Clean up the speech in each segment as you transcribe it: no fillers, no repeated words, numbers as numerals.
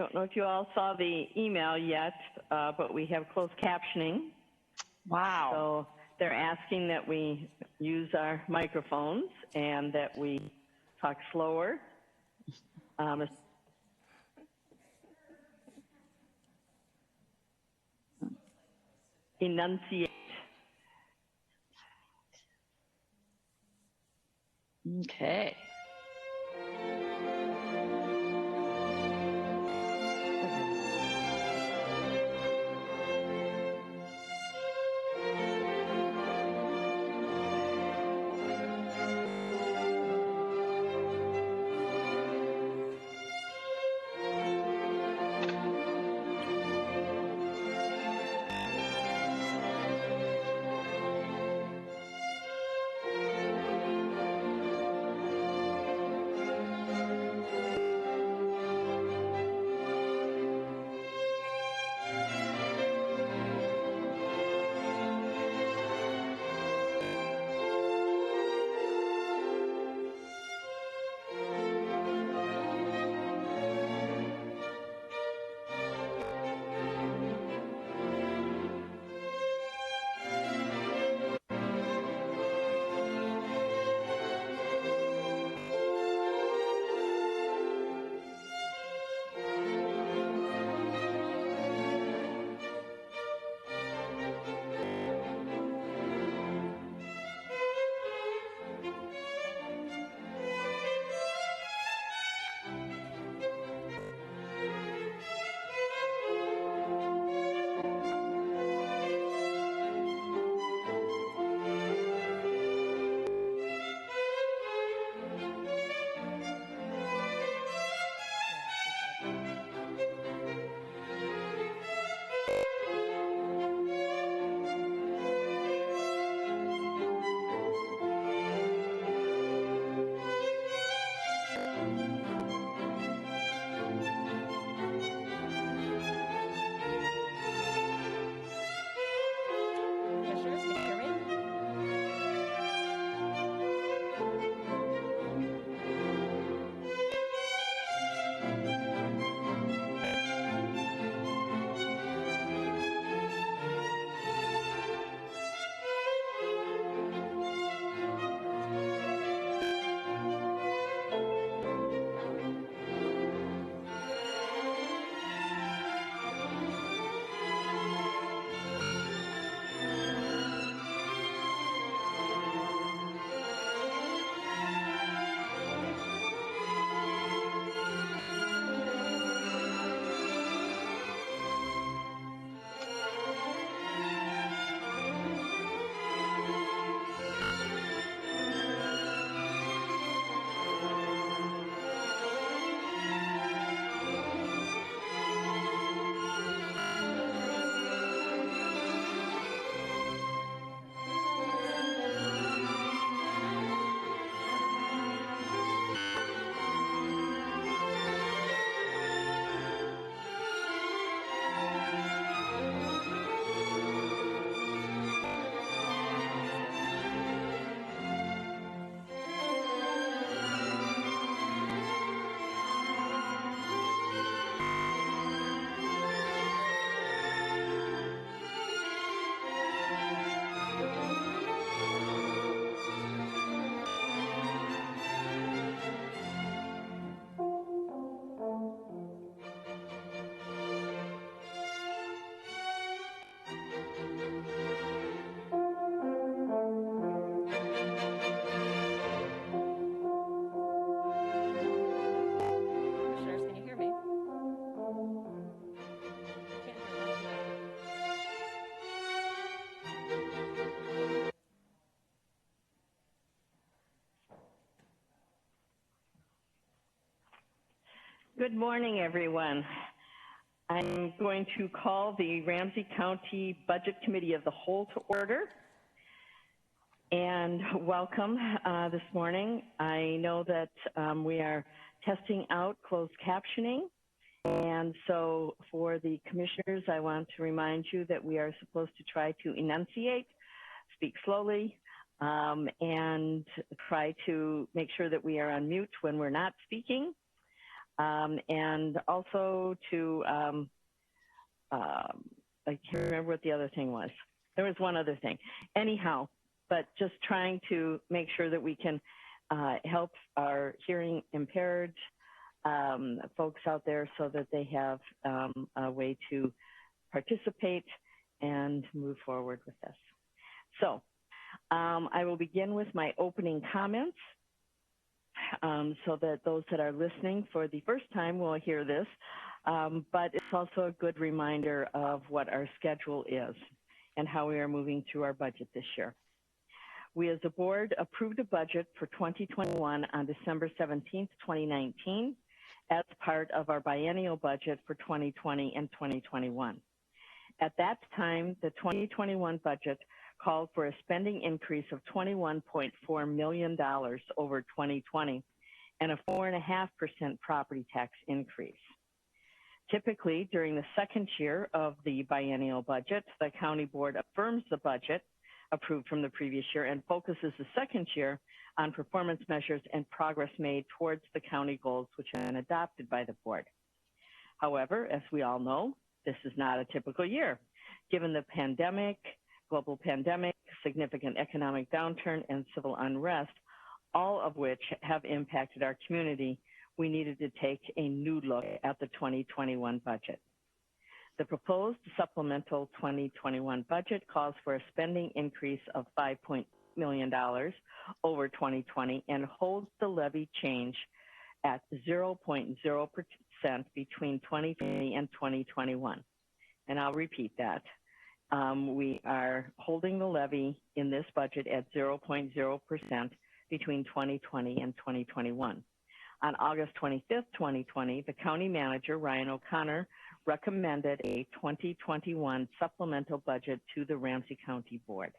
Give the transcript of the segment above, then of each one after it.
Don't know if you all saw the email yet, but we have closed captioning. Wow. So they're asking that we use our microphones and that we talk slower. Enunciate. Okay. Good morning, everyone. I'm going to call the Ramsey County Budget Committee of the Whole to order. And welcome this morning. I know that we are testing out closed captioning. And so for the commissioners, I want to remind you that we are supposed to try to enunciate, speak slowly, and try to make sure that we are on mute when we're not speaking. and also to, I can't remember what the other thing was. There was one other thing. Anyhow, but just trying to make sure that we can help our hearing impaired folks out there so that they have a way to participate and move forward with this. So I will begin with my opening comments so that those that are listening for the first time will hear this, but it's also a good reminder of what our schedule is and how we are moving through our budget this year. We as a board approved a budget for 2021 on December 17th, 2019, as part of our biennial budget for 2020 and 2021. At that time, the 2021 budget called for a spending increase of $21.4 million over 2020 and a 4.5% property tax increase. Typically, during the second year of the biennial budget, the county board affirms the budget approved from the previous year and focuses the second year on performance measures and progress made towards the county goals which have been adopted by the board. However, as we all know, this is not a typical year. Given the pandemic, global pandemic, significant economic downturn, and civil unrest, all of which have impacted our community, we needed to take a new look at the 2021 budget. The proposed supplemental 2021 budget calls for a spending increase of $5 million over 2020 and holds the levy change at 0.0% between 2020 and 2021. And I'll repeat that. We are holding the levy in this budget at 0.0% between 2020 and 2021. On August 25th, 2020, the county manager, Ryan O'Connor, recommended a 2021 supplemental budget to the Ramsey County Board.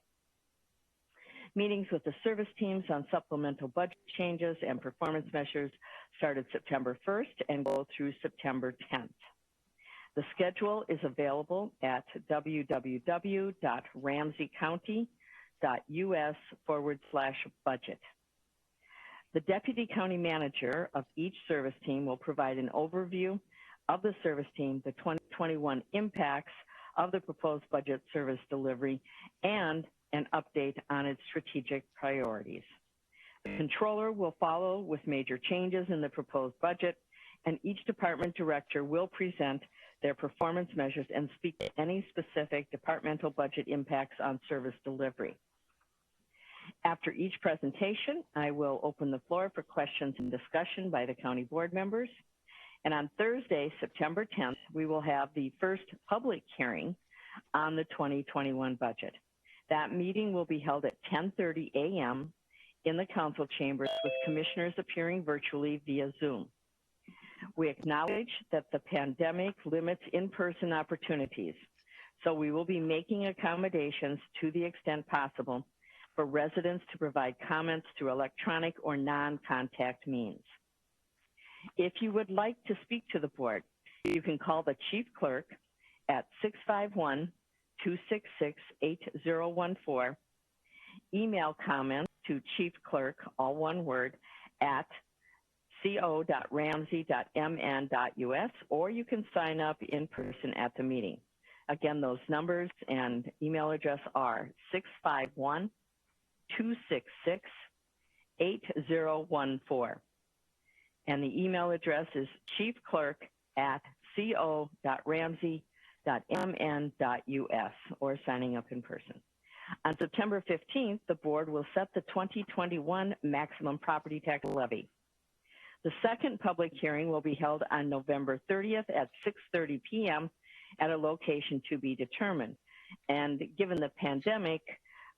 Meetings with the service teams on supplemental budget changes and performance measures started September 1st and go through September 10th. The schedule is available at www.ramseycounty.us/budget. The deputy county manager of each service team will provide an overview of the service team, the 2021 impacts of the proposed budget service delivery, and an update on its strategic priorities. The controller will follow with major changes in the proposed budget, and each department director will present their performance measures and speak to any specific departmental budget impacts on service delivery. After each presentation, I will open the floor for questions and discussion by the county board members. And on Thursday, September 10th, we will have the first public hearing on the 2021 budget. That meeting will be held at 10:30 a.m. in the council chambers with commissioners appearing virtually via Zoom. We acknowledge that the pandemic limits in-person opportunities, so we will be making accommodations to the extent possible for residents to provide comments through electronic or non-contact means. If you would like to speak to the board, you can call the chief clerk at 651-266-8014, email comments to chiefclerk, all one word, at co.ramsey.mn.us, or you can sign up in person at the meeting. Again, those numbers and email address are 651-266-8014. And the email address is chiefclerk@co.ramsey.mn.us, or signing up in person. On September 15th, the board will set the 2021 maximum property tax levy. The second public hearing will be held on November 30th at 6:30 p.m. at a location to be determined. And given the pandemic,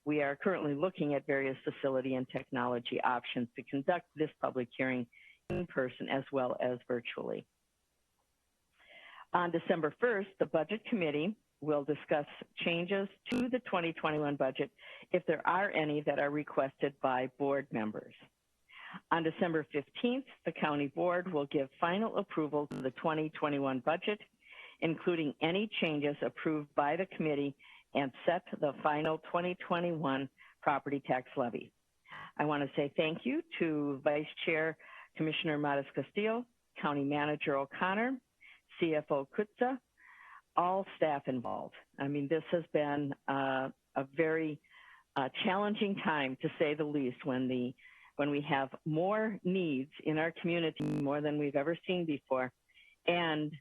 we are currently looking at various facility and technology options to conduct this public hearing in person as well as virtually. On December 1st, the Budget Committee will discuss changes to the 2021 budget if there are any that are requested by board members. On December 15th, the County Board will give final approval to the 2021 budget, including any changes approved by the committee, and set the final 2021 property tax levy. I want to say thank you to Vice Chair Commissioner Matas Castillo County Manager O'Connor, CFO Kutza, all staff involved. I mean, this has been a very challenging time, to say the least, when we have more needs in our community, more than we've ever seen before, and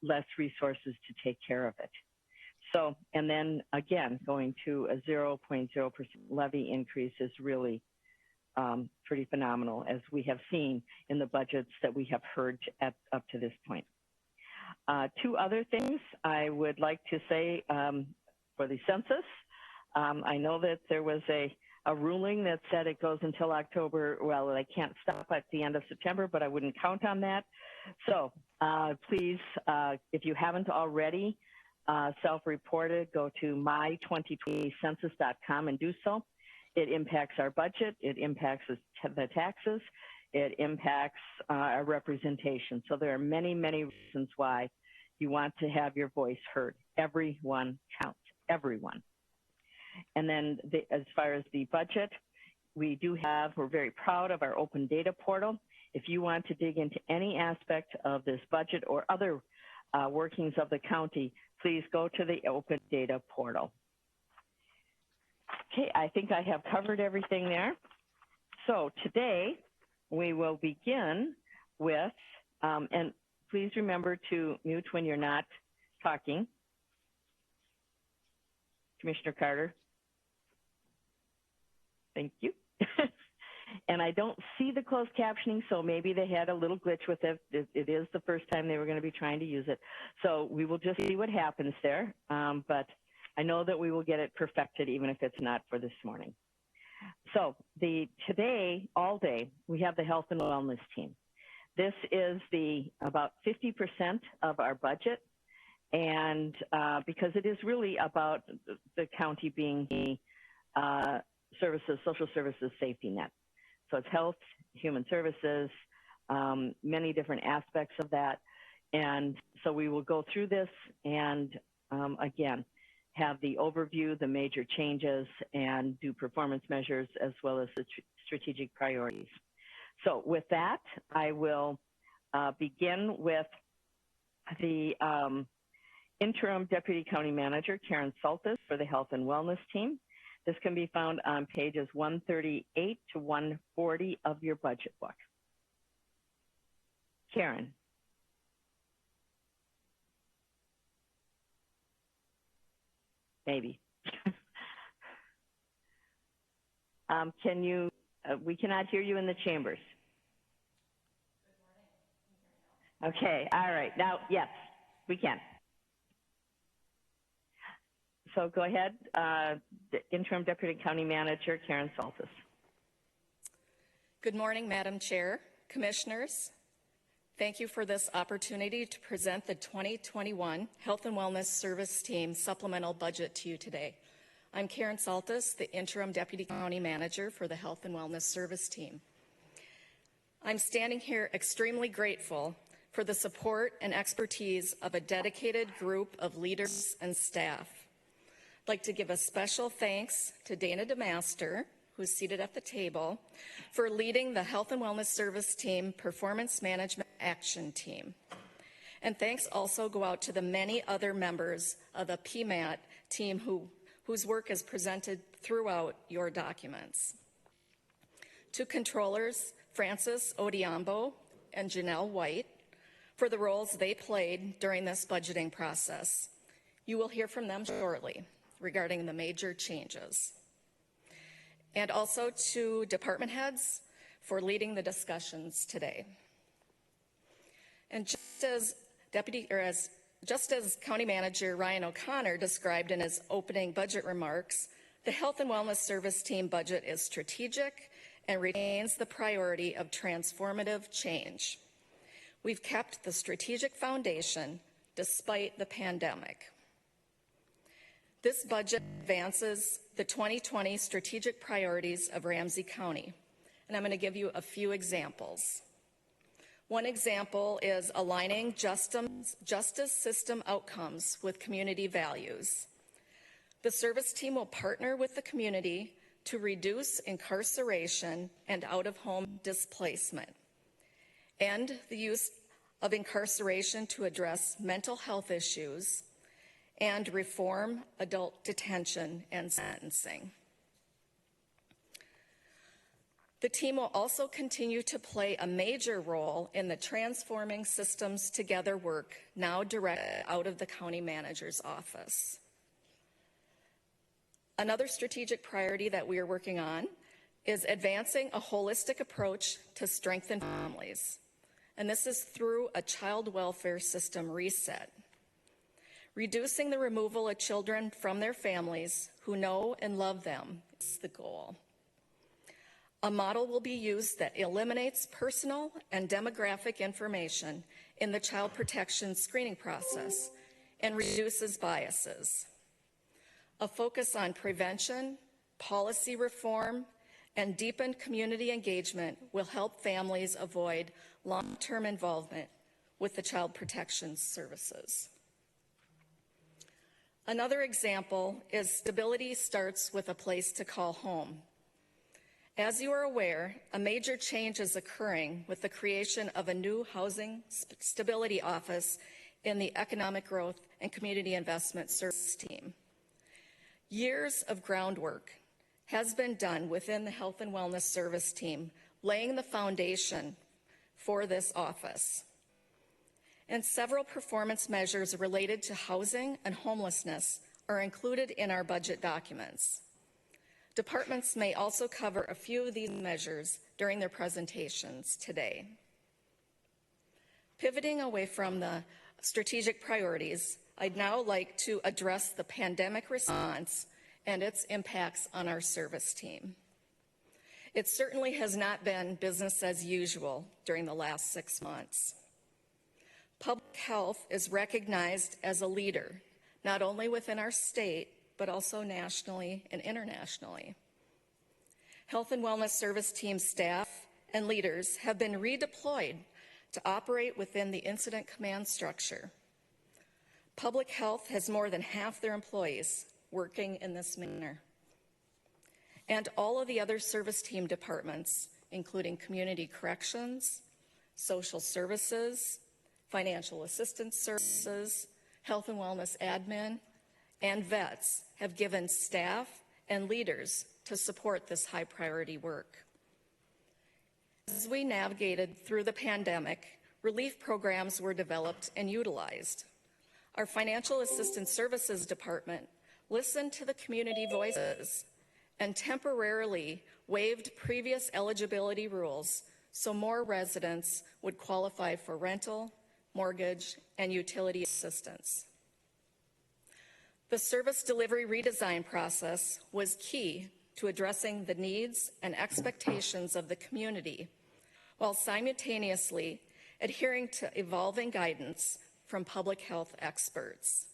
less resources to take care of it. So, and then again, going to a 0.0% levy increase is really pretty phenomenal, as we have seen in the budgets that we have heard up to this point. Two other things I would like to say for the census. I know that there was a ruling that said it goes until October. Well, they can't stop at the end of September, but I wouldn't count on that. So please, if you haven't already self-reported, go to my2020census.com and do so. It impacts our budget. It impacts the taxes. It impacts our representation. So there are many, many reasons why you want to have your voice heard. Everyone counts, everyone. And then as far as the budget, we're very proud of our open data portal. If you want to dig into any aspect of this budget or other workings of the county, please go to the open data portal. Okay, I think I have covered everything there. So today we will begin with, and please remember to mute when you're not talking. Commissioner Carter. Thank you. And I don't see the closed captioning, so maybe they had a little glitch with it. It is the first time they were going to be trying to use it. So we will just see what happens there. But I know that we will get it perfected, even if it's not for this morning. So today, all day, we have the health and wellness team. This is about 50% of our budget. And because it is really about the county being the social services safety net. So it's health, human services, many different aspects of that. And so we will go through this and again, have the overview, the major changes, and do performance measures as well as the strategic priorities. So with that, I will begin with the Interim Deputy County Manager, Karen Saltis, for the Health and Wellness team. This can be found on pages 138 to 140 of your budget book. Karen. Maybe. Can you, we cannot hear you in the chambers. Okay, all right. Now, yes, we can. So go ahead, the Interim Deputy County Manager, Karen Saltis. Good morning, Madam Chair, Commissioners. Thank you for this opportunity to present the 2021 Health and Wellness Service Team supplemental budget to you today. I'm Karen Saltis, the Interim Deputy County Manager for the Health and Wellness Service Team. I'm standing here extremely grateful for the support and expertise of a dedicated group of leaders and staff. I'd like to give a special thanks to Dana DeMaster, who's seated at the table, for leading the Health and Wellness Service Team Performance Management Action Team. And thanks also go out to the many other members of the PMAT team whose work is presented throughout your documents. To controllers, Francis Odiambo and Janelle White, for the roles they played during this budgeting process. You will hear from them shortly regarding the major changes. And also to department heads for leading the discussions today. And just as County Manager Ryan O'Connor described in his opening budget remarks, the Health and Wellness Service Team budget is strategic and retains the priority of transformative change. We've kept the strategic foundation despite the pandemic. This budget advances the 2020 strategic priorities of Ramsey County, and I'm going to give you a few examples. One example is aligning justice system outcomes with community values. The service team will partner with the community to reduce incarceration and out-of-home displacement, end the use of incarceration to address mental health issues, and reform adult detention and sentencing. The team will also continue to play a major role in the Transforming Systems Together work now directed out of the county manager's office. Another strategic priority that we are working on is advancing a holistic approach to strengthen families. And this is through a child welfare system reset. Reducing the removal of children from their families who know and love them is the goal. A model will be used that eliminates personal and demographic information in the child protection screening process and reduces biases. A focus on prevention, policy reform, and deepened community engagement will help families avoid long-term involvement with the child protection services. Another example is stability starts with a place to call home. As you are aware, a major change is occurring with the creation of a new Housing Stability Office in the Economic Growth and Community Investment Service team. Years of groundwork has been done within the Health and Wellness Service team, laying the foundation for this office. And several performance measures related to housing and homelessness are included in our budget documents. Departments may also cover a few of these measures during their presentations today. Pivoting away from the strategic priorities, I'd now like to address the pandemic response and its impacts on our service team. It certainly has not been business as usual during the last 6 months. Public health is recognized as a leader, not only within our state, but also nationally and internationally. Health and Wellness Service team staff and leaders have been redeployed to operate within the incident command structure. Public health has more than half their employees working in this manner. And all of the other service team departments, including community corrections, social services, financial assistance services, health and wellness admin, and vets have given staff and leaders to support this high priority work. As we navigated through the pandemic, relief programs were developed and utilized. Our Financial Assistance Services Department listened to the community voices and temporarily waived previous eligibility rules so more residents would qualify for rental, mortgage, and utility assistance. The service delivery redesign process was key to addressing the needs and expectations of the community, while simultaneously adhering to evolving guidance from public health experts.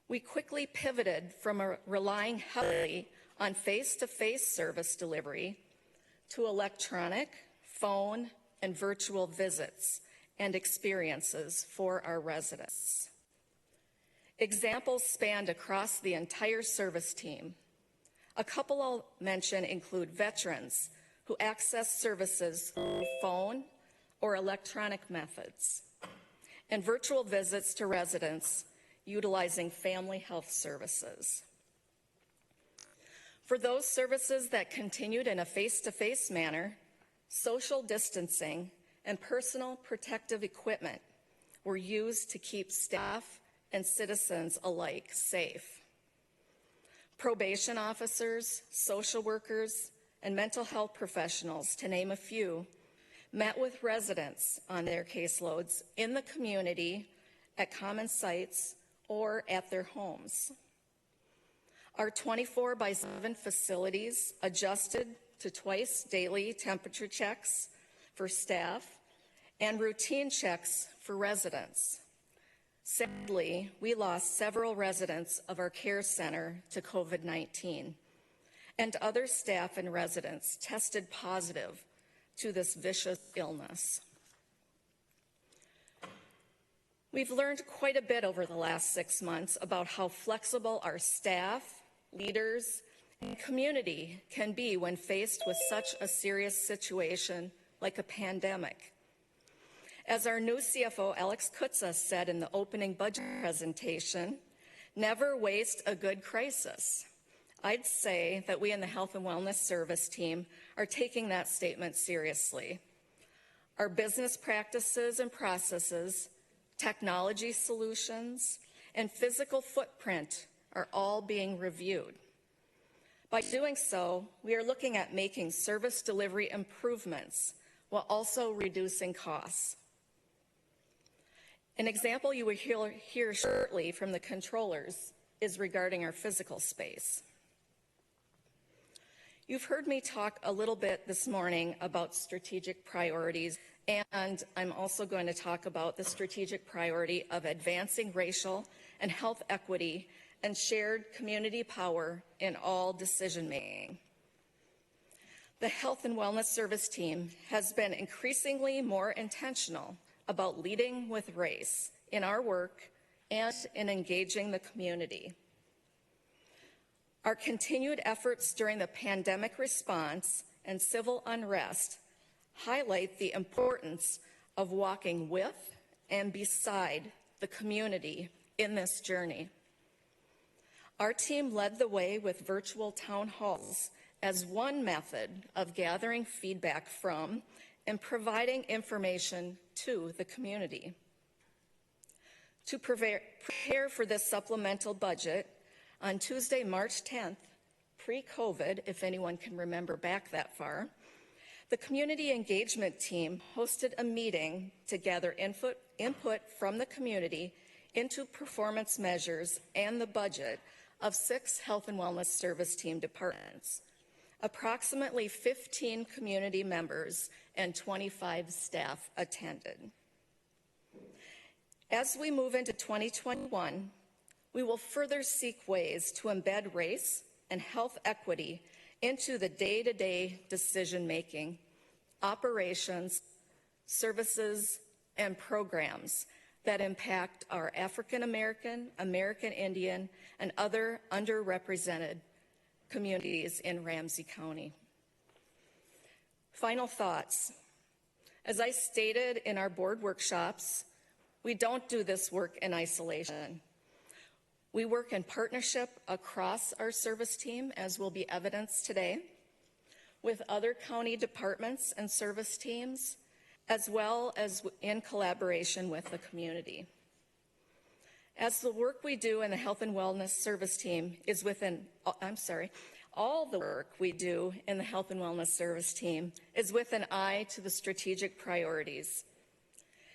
We quickly pivoted from relying heavily on face-to-face service delivery to electronic, phone, and virtual visits and experiences for our residents. Examples spanned across the entire service team. A couple I'll mention include veterans who access services through phone or electronic methods, and virtual visits to residents utilizing family health services. For those services that continued in a face-to-face manner, social distancing and personal protective equipment were used to keep staff and citizens alike safe. Probation officers, social workers, and mental health professionals, to name a few, met with residents on their caseloads in the community, at common sites, or at their homes. Our 24/7 facilities adjusted to twice daily temperature checks for staff and routine checks for residents. Sadly, we lost several residents of our care center to COVID-19, and other staff and residents tested positive to this vicious illness. We've learned quite a bit over the last 6 months about how flexible our staff, leaders, and community can be when faced with such a serious situation like a pandemic. As our new CFO, Alex Kutza, said in the opening budget presentation, never waste a good crisis. I'd say that we in the Health and Wellness Service team are taking that statement seriously. Our business practices and processes, technology solutions, and physical footprint are all being reviewed. By doing so, we are looking at making service delivery improvements while also reducing costs. An example you will hear shortly from the controllers is regarding our physical space. You've heard me talk a little bit this morning about strategic priorities, and I'm also going to talk about the strategic priority of advancing racial and health equity and shared community power in all decision-making. The Health and Wellness Service team has been increasingly more intentional about leading with race in our work and in engaging the community. Our continued efforts during the pandemic response and civil unrest highlight the importance of walking with and beside the community in this journey. Our team led the way with virtual town halls as one method of gathering feedback from and providing information to the community. To prepare for this supplemental budget, on Tuesday, March 10th, pre-COVID, if anyone can remember back that far, the community engagement team hosted a meeting to gather input from the community into performance measures and the budget of 6 Health and Wellness Service team departments. Approximately 15 community members and 25 staff attended. As we move into 2021, we will further seek ways to embed race and health equity into the day-to-day decision-making, operations, services, and programs that impact our African American, American Indian, and other underrepresented communities in Ramsey County. Final thoughts. As I stated in our board workshops, we don't do this work in isolation. We work in partnership across our service team, as will be evidenced today, with other county departments and service teams, as well as in collaboration with the community. As the work we do in the Health and Wellness Service team is all the work we do in the Health and Wellness Service team is with an eye to the strategic priorities.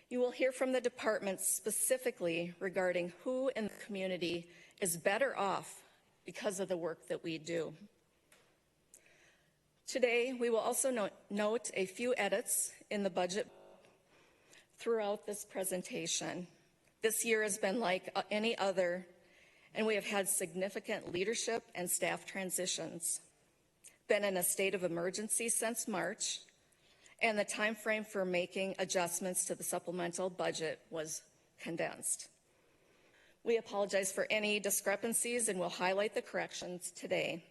You will hear from the departments specifically regarding who in the community is better off because of the work that we do. Today, we will also note a few edits in the budget throughout this presentation. This year has been like any other, and we have had significant leadership and staff transitions, been in a state of emergency since March, and the time frame for making adjustments to the supplemental budget was condensed. We apologize for any discrepancies and will highlight the corrections today.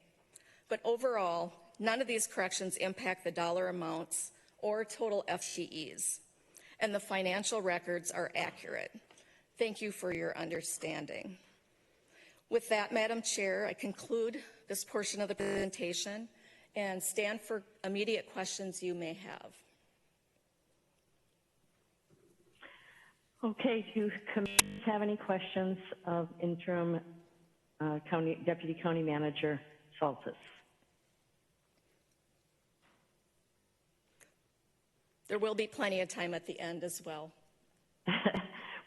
But overall, none of these corrections impact the dollar amounts or total FTEs, and the financial records are accurate. Thank you for your understanding. With that, Madam Chair, I conclude this portion of the presentation and stand for immediate questions you may have. Okay, do commissioners have any questions of interim Deputy County Manager Saltis? There will be plenty of time at the end as well.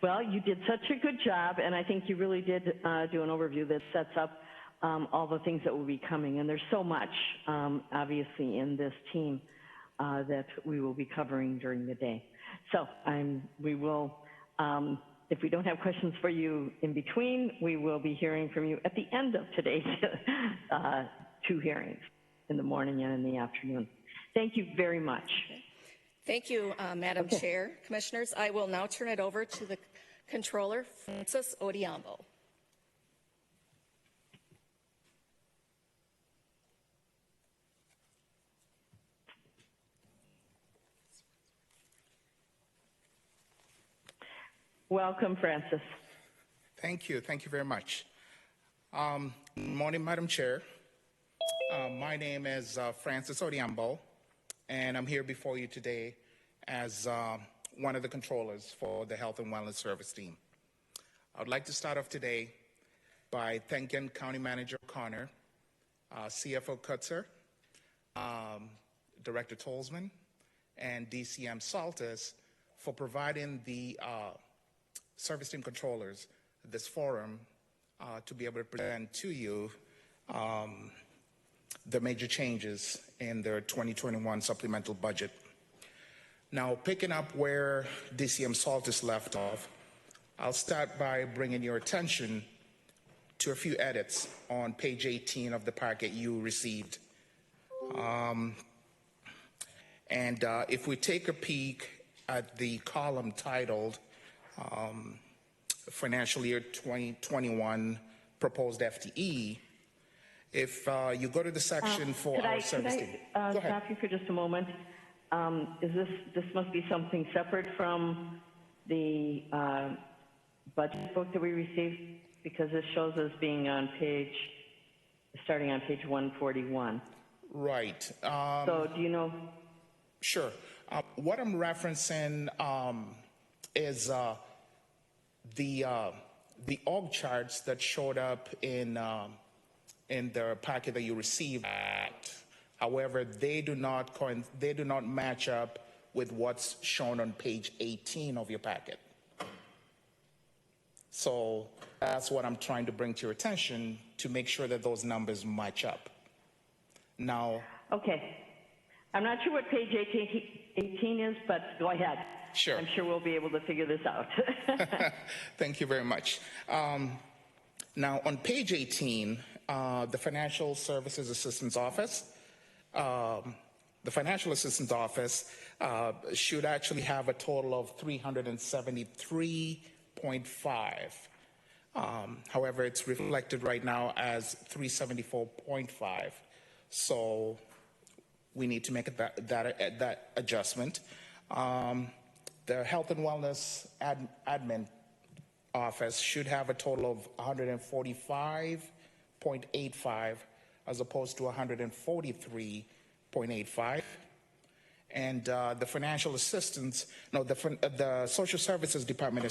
Well, you did such a good job, and I think you really did do an overview that sets up all the things that will be coming. And there's so much, obviously, in this team that we will be covering during the day. So we will, if we don't have questions for you in between, we will be hearing from you at the end of today's 2 hearings, in the morning and in the afternoon. Thank you very much. Okay. Thank you, Madam Chair. Commissioners, I will now turn it over to the Controller, Francis Odiambo. Welcome, Francis. Thank you. Thank you very much. Good morning, Madam Chair. My name is Francis Odiambo, and I'm here before you today as one of the controllers for the Health and Wellness Service team. I would like to start off today by thanking County Manager Connor, CFO Kutzer, Director Tolzman, and DCM Saltis for providing the service team controllers this forum to be able to present to you the major changes in their 2021 supplemental budget. Now, picking up where DCM Saltis left off, I'll start by bringing your attention to a few edits on page 18 of the packet you received. If we take a peek at the column titled Financial Year 2021 Proposed FTE, if you go to the section for our service team. Could I stop you for just a moment? This must be something separate from the budget book that we received, because this shows us being on starting on page 141. Right. So do you know? Sure. What I'm referencing is the org charts that showed up in the packet that you received. However, they do not match up with what's shown on page 18 of your packet. So that's what I'm trying to bring to your attention, to make sure that those numbers match up. Now. Okay. I'm not sure what page 18 is, but go ahead. Sure. I'm sure we'll be able to figure this out. Thank you very much. Now, on page 18, the Financial Services Assistance Office, the Financial Assistance Office should actually have a total of 373.5. However, it's reflected right now as 374.5. So we need to make that adjustment. The Health and Wellness Admin Office should have a total of 145.85 as opposed to 143.85. And the financial assistance, no, the Social Services Department,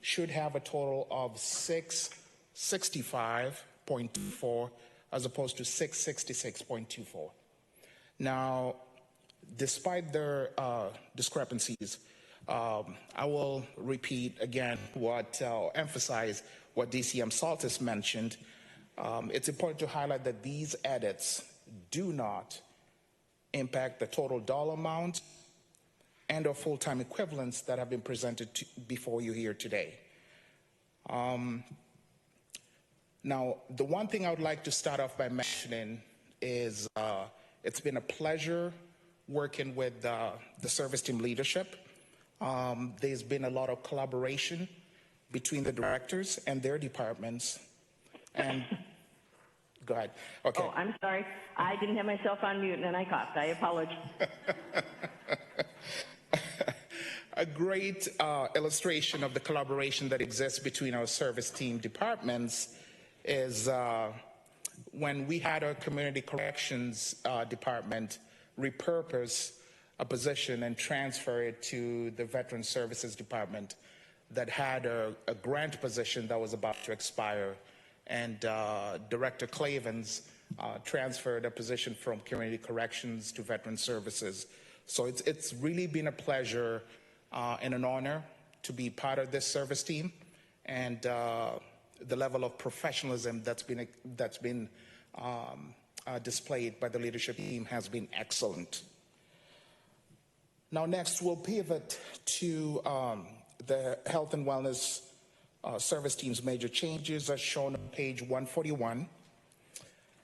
should have a total of 665.24 as opposed to 666.24. Now, despite their discrepancies, I will repeat again emphasize what DCM Saltis mentioned. It's important to highlight that these edits do not impact the total dollar amount and or full-time equivalents that have been presented before you here today. Now, the one thing I would like to start off by mentioning is it's been a pleasure working with the service team leadership. There's been a lot of collaboration between the directors and their departments. And go ahead. Okay. Oh, I'm sorry. I didn't have myself on mute and I coughed. I apologize. A great illustration of the collaboration that exists between our service team departments is when we had our community corrections department repurpose a position and transfer it to the Veteran Services Department that had a grant position that was about to expire. And Director Clavens transferred a position from Community Corrections to Veteran Services. So it's really been a pleasure and an honor to be part of this service team, and the level of professionalism that's been displayed by the leadership team has been excellent. Now, next we'll pivot to the Health and Wellness Service team's major changes as shown on page 141.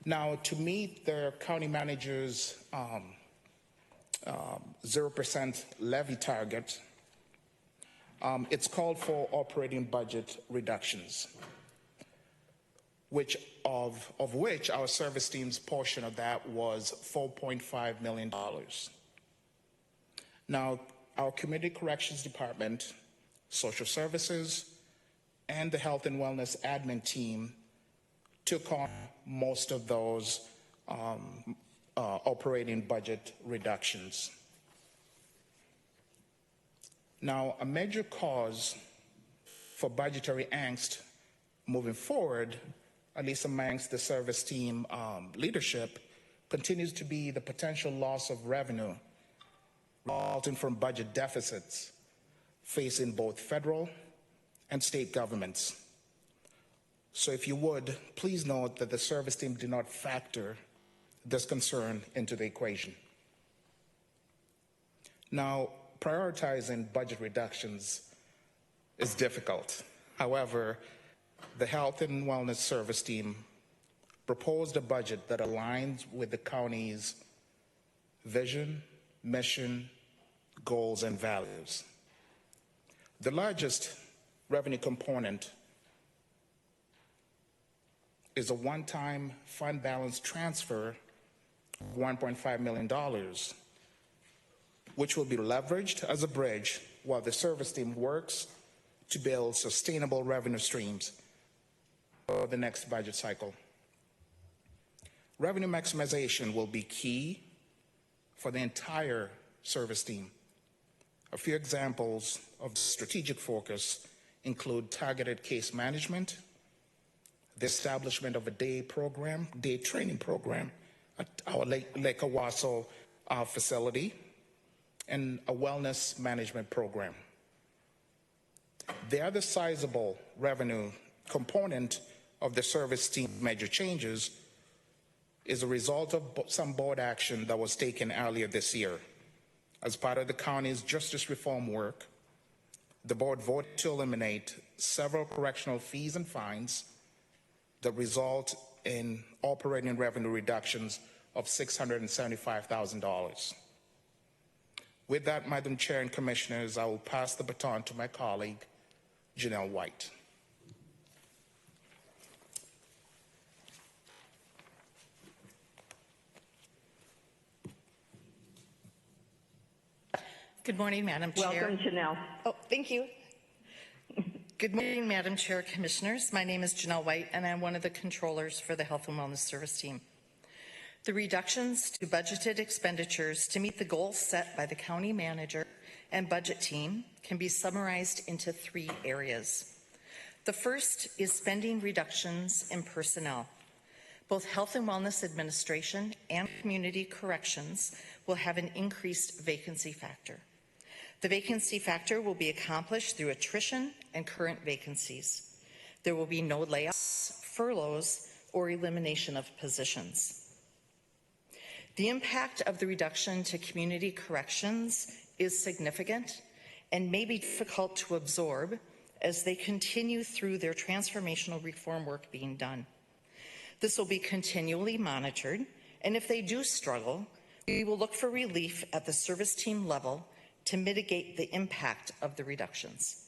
Now, to meet the county manager's 0% levy target, it's called for operating budget reductions, which our service team's portion of that was $4.5 million. Now, our Community Corrections Department social services, and the health and wellness admin team took on most of those operating budget reductions. Now, a major cause for budgetary angst moving forward, at least amongst the service team leadership, continues to be the potential loss of revenue resulting from budget deficits facing both federal and state governments. So if you would, please note that the service team did not factor this concern into the equation. Now, prioritizing budget reductions is difficult. However, the Health and Wellness Service team proposed a budget that aligns with the county's vision, mission, goals, and values. The largest revenue component is a one-time fund balance transfer of $1.5 million, which will be leveraged as a bridge while the service team works to build sustainable revenue streams for the next budget cycle. Revenue maximization will be key for the entire service team. A few examples of strategic focus include targeted case management, the establishment of a day training program at our Lake Owasso facility, and a wellness management program. The other sizable revenue component of the service team major changes is a result of some board action that was taken earlier this year. As part of the county's justice reform work, the board voted to eliminate several correctional fees and fines that result in operating revenue reductions of $675,000. With that, Madam Chair and Commissioners, I will pass the baton to my colleague, Janelle White. Good morning, Madam Chair. Welcome, Janelle. Oh, thank you. Good morning, Madam Chair, Commissioners. My name is Janelle White, and I'm one of the controllers for the Health and Wellness Service team. The reductions to budgeted expenditures to meet the goals set by the county manager and budget team can be summarized into 3 areas. The first is spending reductions in personnel. Both Health and Wellness Administration and Community Corrections will have an increased vacancy factor. The vacancy factor will be accomplished through attrition and current vacancies. There will be no layoffs, furloughs, or elimination of positions. The impact of the reduction to community corrections is significant and may be difficult to absorb as they continue through their transformational reform work being done. This will be continually monitored, and if they do struggle, we will look for relief at the service team level to mitigate the impact of the reductions.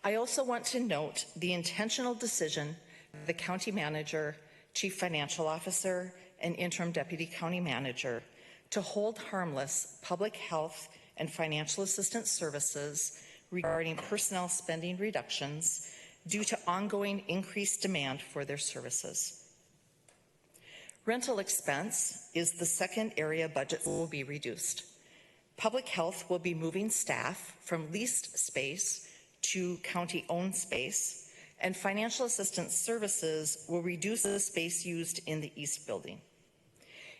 I also want to note the intentional decision of the county manager, chief financial officer, and interim deputy county manager to hold harmless public health and financial assistance services regarding personnel spending reductions due to ongoing increased demand for their services. Rental expense is the second area budget will be reduced. Public health will be moving staff from leased space to county-owned space, and financial assistance services will reduce the space used in the East Building.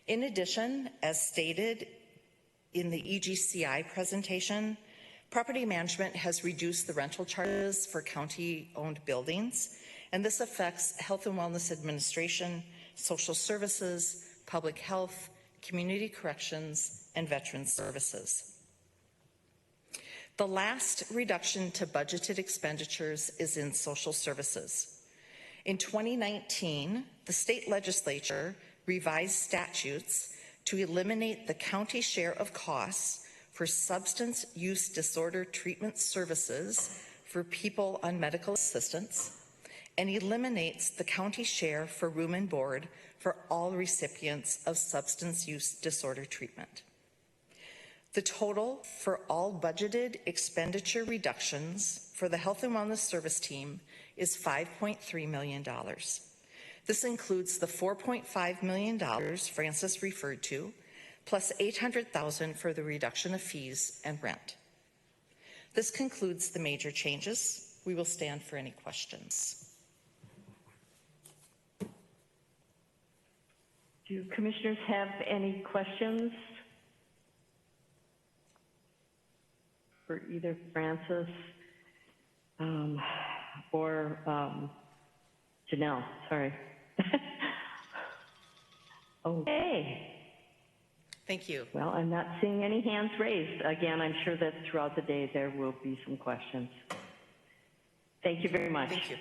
In addition, as stated in the EGCI presentation, property management has reduced the rental charges for county-owned buildings, and this affects Health and Wellness Administration, social services, public health, community corrections, and veterans services. The last reduction to budgeted expenditures is in social services. In 2019, the state legislature revised statutes to eliminate the county share of costs for substance use disorder treatment services for people on medical assistance and eliminates the county share for room and board for all recipients of substance use disorder treatment. The total for all budgeted expenditure reductions for the Health and Wellness Service Team is $5.3 million. This includes the $4.5 million Francis referred to, plus $800,000 for the reduction of fees and rent. This concludes the major changes. We will stand for any questions. Do commissioners have any questions for either Francis or Janelle? Sorry. Okay. Thank you. Well, I'm not seeing any hands raised. Again, I'm sure that throughout the day there will be some questions. Thank you very much. Thank you.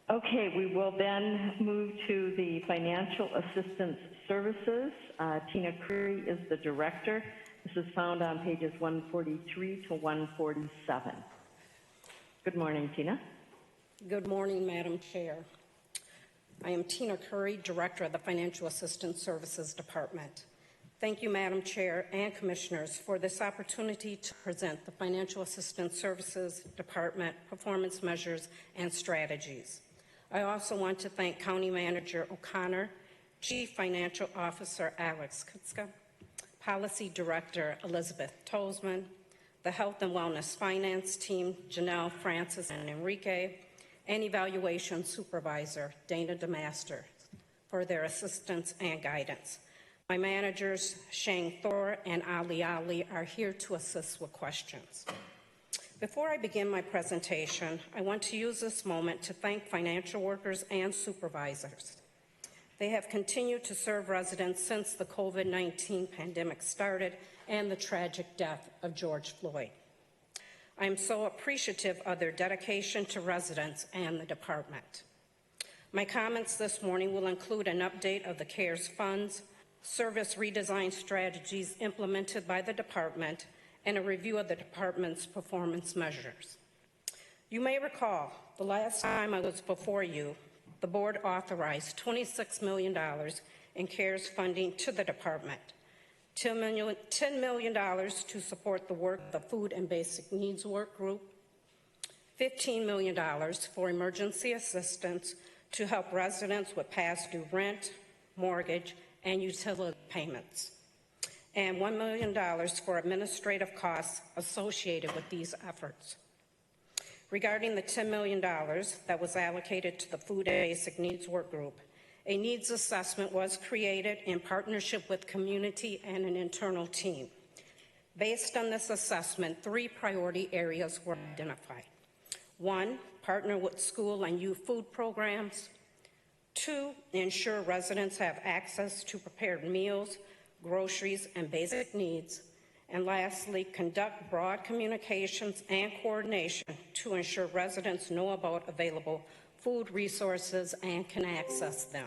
Okay, we will then move to the Financial Assistance Services. Tina Curry is the director. This is found on pages 143 to 147. Good morning, Tina. Good morning, Madam Chair. I am Tina Curry, Director of the Financial Assistance Services Department. Thank you, Madam Chair and Commissioners, for this opportunity to present the Financial Assistance Services Department performance measures and strategies. I also want to thank County Manager O'Connor, Chief Financial Officer Alex Kutska, Policy Director Elizabeth Tolzman, the Health and Wellness Finance Team, Janelle, Francis, and Enrique, and Evaluation Supervisor Dana DeMaster for their assistance and guidance. My managers, Shane Thor and Ali are here to assist with questions. Before I begin my presentation, I want to use this moment to thank financial workers and supervisors. They have continued to serve residents since the COVID-19 pandemic started and the tragic death of George Floyd. I am so appreciative of their dedication to residents and the department. My comments this morning will include an update of the CARES funds, service redesign strategies implemented by the department, and a review of the department's performance measures. You may recall the last time I was before you, the board authorized $26 million in CARES funding to the department, $10 million to support the work of the Food and Basic Needs Work Group, $15 million for emergency assistance to help residents with past due rent, mortgage, and utility payments, and $1 million for administrative costs associated with these efforts. Regarding the $10 million that was allocated to the Food and Basic Needs Work Group, a needs assessment was created in partnership with community and an internal team. Based on this assessment, 3 priority areas were identified. 1, partner with school and youth food programs. 2, ensure residents have access to prepared meals, groceries, and basic needs. And lastly, conduct broad communications and coordination to ensure residents know about available food resources and can access them.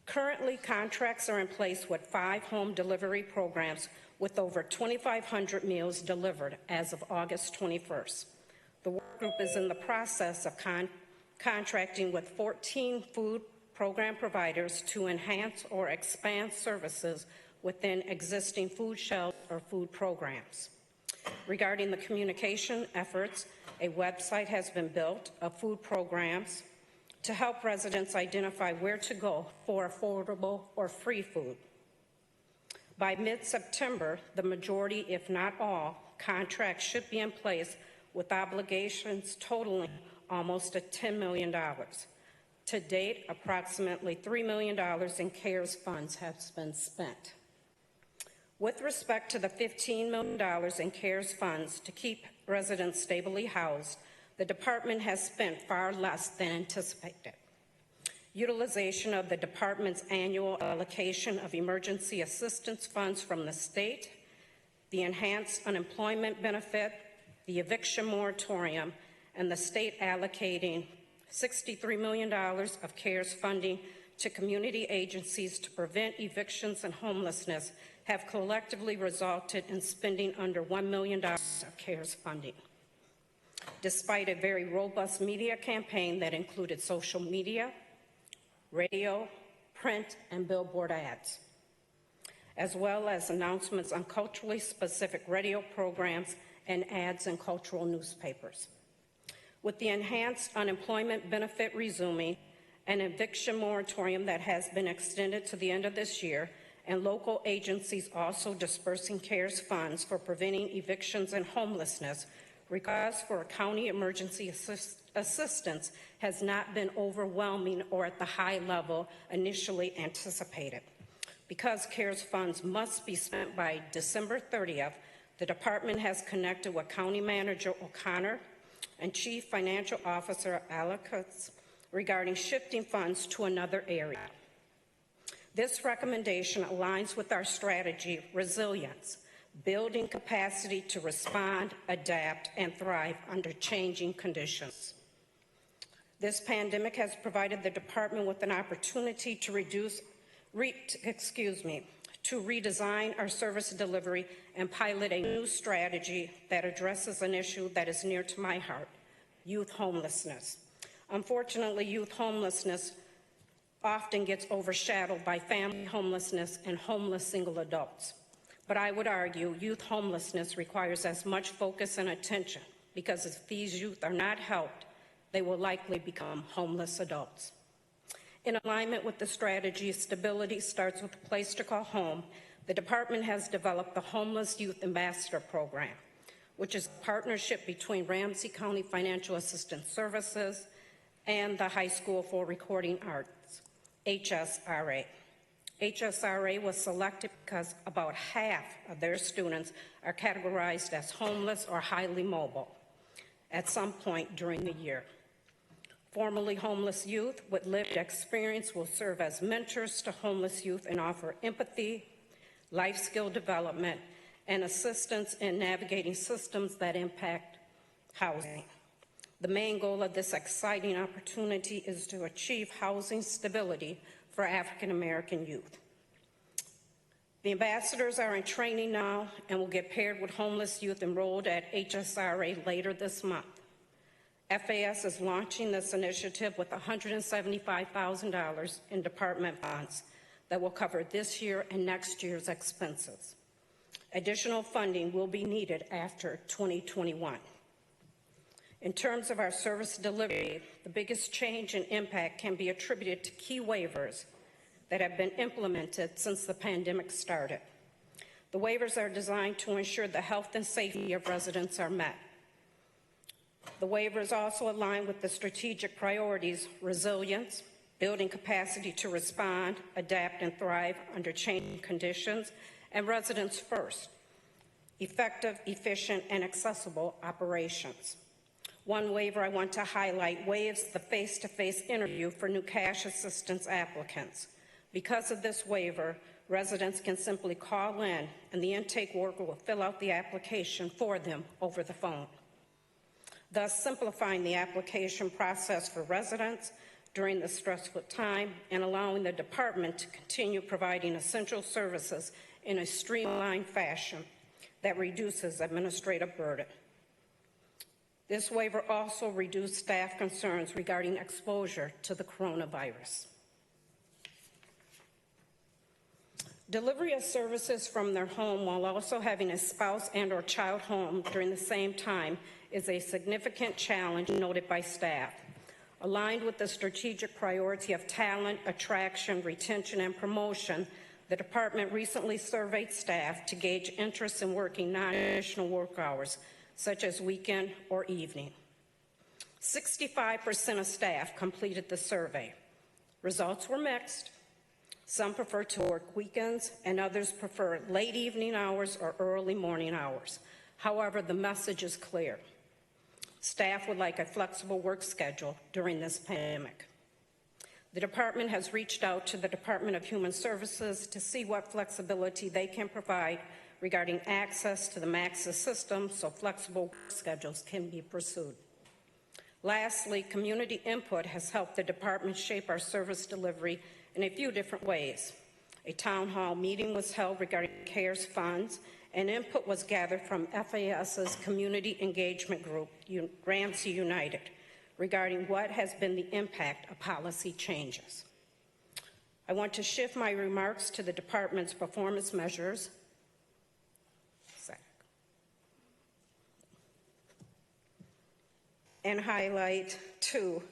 Currently, contracts are in place with 5 home delivery programs with over 2,500 meals delivered as of August 21st. The work group is in the process of contracting with 14 food program providers to enhance or expand services within existing food shelves or food programs. Regarding the communication efforts, a website has been built of food programs to help residents identify where to go for affordable or free food. By mid-September, the majority, if not all, contracts should be in place with obligations totaling almost $10 million. To date, approximately $3 million in CARES funds has been spent. With respect to the $15 million in CARES funds to keep residents stably housed, the department has spent far less than anticipated. Utilization of the department's annual allocation of emergency assistance funds from the state, the enhanced unemployment benefit, the eviction moratorium, and the state allocating $63 million of CARES funding to community agencies to prevent evictions and homelessness have collectively resulted in spending under $1 million of CARES funding. Despite a very robust media campaign that included social media, radio, print, and billboard ads. as well as announcements on culturally specific radio programs and ads in cultural newspapers. With the enhanced unemployment benefit resuming, an eviction moratorium that has been extended to the end of this year, and local agencies also dispersing CARES funds for preventing evictions and homelessness, requests for county emergency assistance has not been overwhelming or at the high level initially anticipated. Because CARES funds must be spent by December 30th, the department has connected with County Manager O'Connor and Chief Financial Officer Alakutz regarding shifting funds to another area. This recommendation aligns with our strategy, resilience, building capacity to respond, adapt, and thrive under changing conditions. This pandemic has provided the department with an opportunity to redesign our service delivery and pilot a new strategy that addresses an issue that is near to my heart, youth homelessness. Unfortunately, youth homelessness often gets overshadowed by family homelessness and homeless single adults. But I would argue youth homelessness requires as much focus and attention because if these youth are not helped, they will likely become homeless adults. In alignment with the strategy, stability starts with a place to call home. The department has developed the Homeless Youth Ambassador Program, which is a partnership between Ramsey County Financial Assistance Services and the High School for Recording Arts, HSRA. HSRA was selected because about half of their students are categorized as homeless or highly mobile at some point during the year. Formerly homeless youth with lived experience will serve as mentors to homeless youth and offer empathy, life skill development, and assistance in navigating systems that impact housing. The main goal of this exciting opportunity is to achieve housing stability for African American youth. The ambassadors are in training now and will get paired with homeless youth enrolled at HSRA later this month. FAS is launching this initiative with $175,000 in department funds that will cover this year and next year's expenses. Additional funding will be needed after 2021. In terms of our service delivery, the biggest change and impact can be attributed to key waivers that have been implemented since the pandemic started. The waivers are designed to ensure the health and safety of residents are met. The waivers also align with the strategic priorities, resilience, building capacity to respond, adapt, and thrive under changing conditions, and residents first, effective, efficient, and accessible operations. One waiver I want to highlight waives the face-to-face interview for new cash assistance applicants. Because of this waiver, residents can simply call in and the intake worker will fill out the application for them over the phone, thus simplifying the application process for residents during the stressful time and allowing the department to continue providing essential services in a streamlined fashion that reduces administrative burden. This waiver also reduced staff concerns regarding exposure to the coronavirus. Delivery of services from their home while also having a spouse and/or child home during the same time is a significant challenge noted by staff. Aligned with the strategic priority of talent, attraction, retention, and promotion, the department recently surveyed staff to gauge interest in working non-traditional work hours, such as weekend or evening. 65% of staff completed the survey. Results were mixed. Some prefer to work weekends, and others prefer late evening hours or early morning hours. However, the message is clear. Staff would like a flexible work schedule during this pandemic. The department has reached out to the Department of Human Services to see what flexibility they can provide regarding access to the MAXIS system so flexible work schedules can be pursued. Lastly, community input has helped the department shape our service delivery in a few different ways. A town hall meeting was held regarding CARES funds, and input was gathered from FAS's community engagement group, Ramsey United, regarding what has been the impact of policy changes. I want to shift my remarks to the department's performance measures. And highlight 2,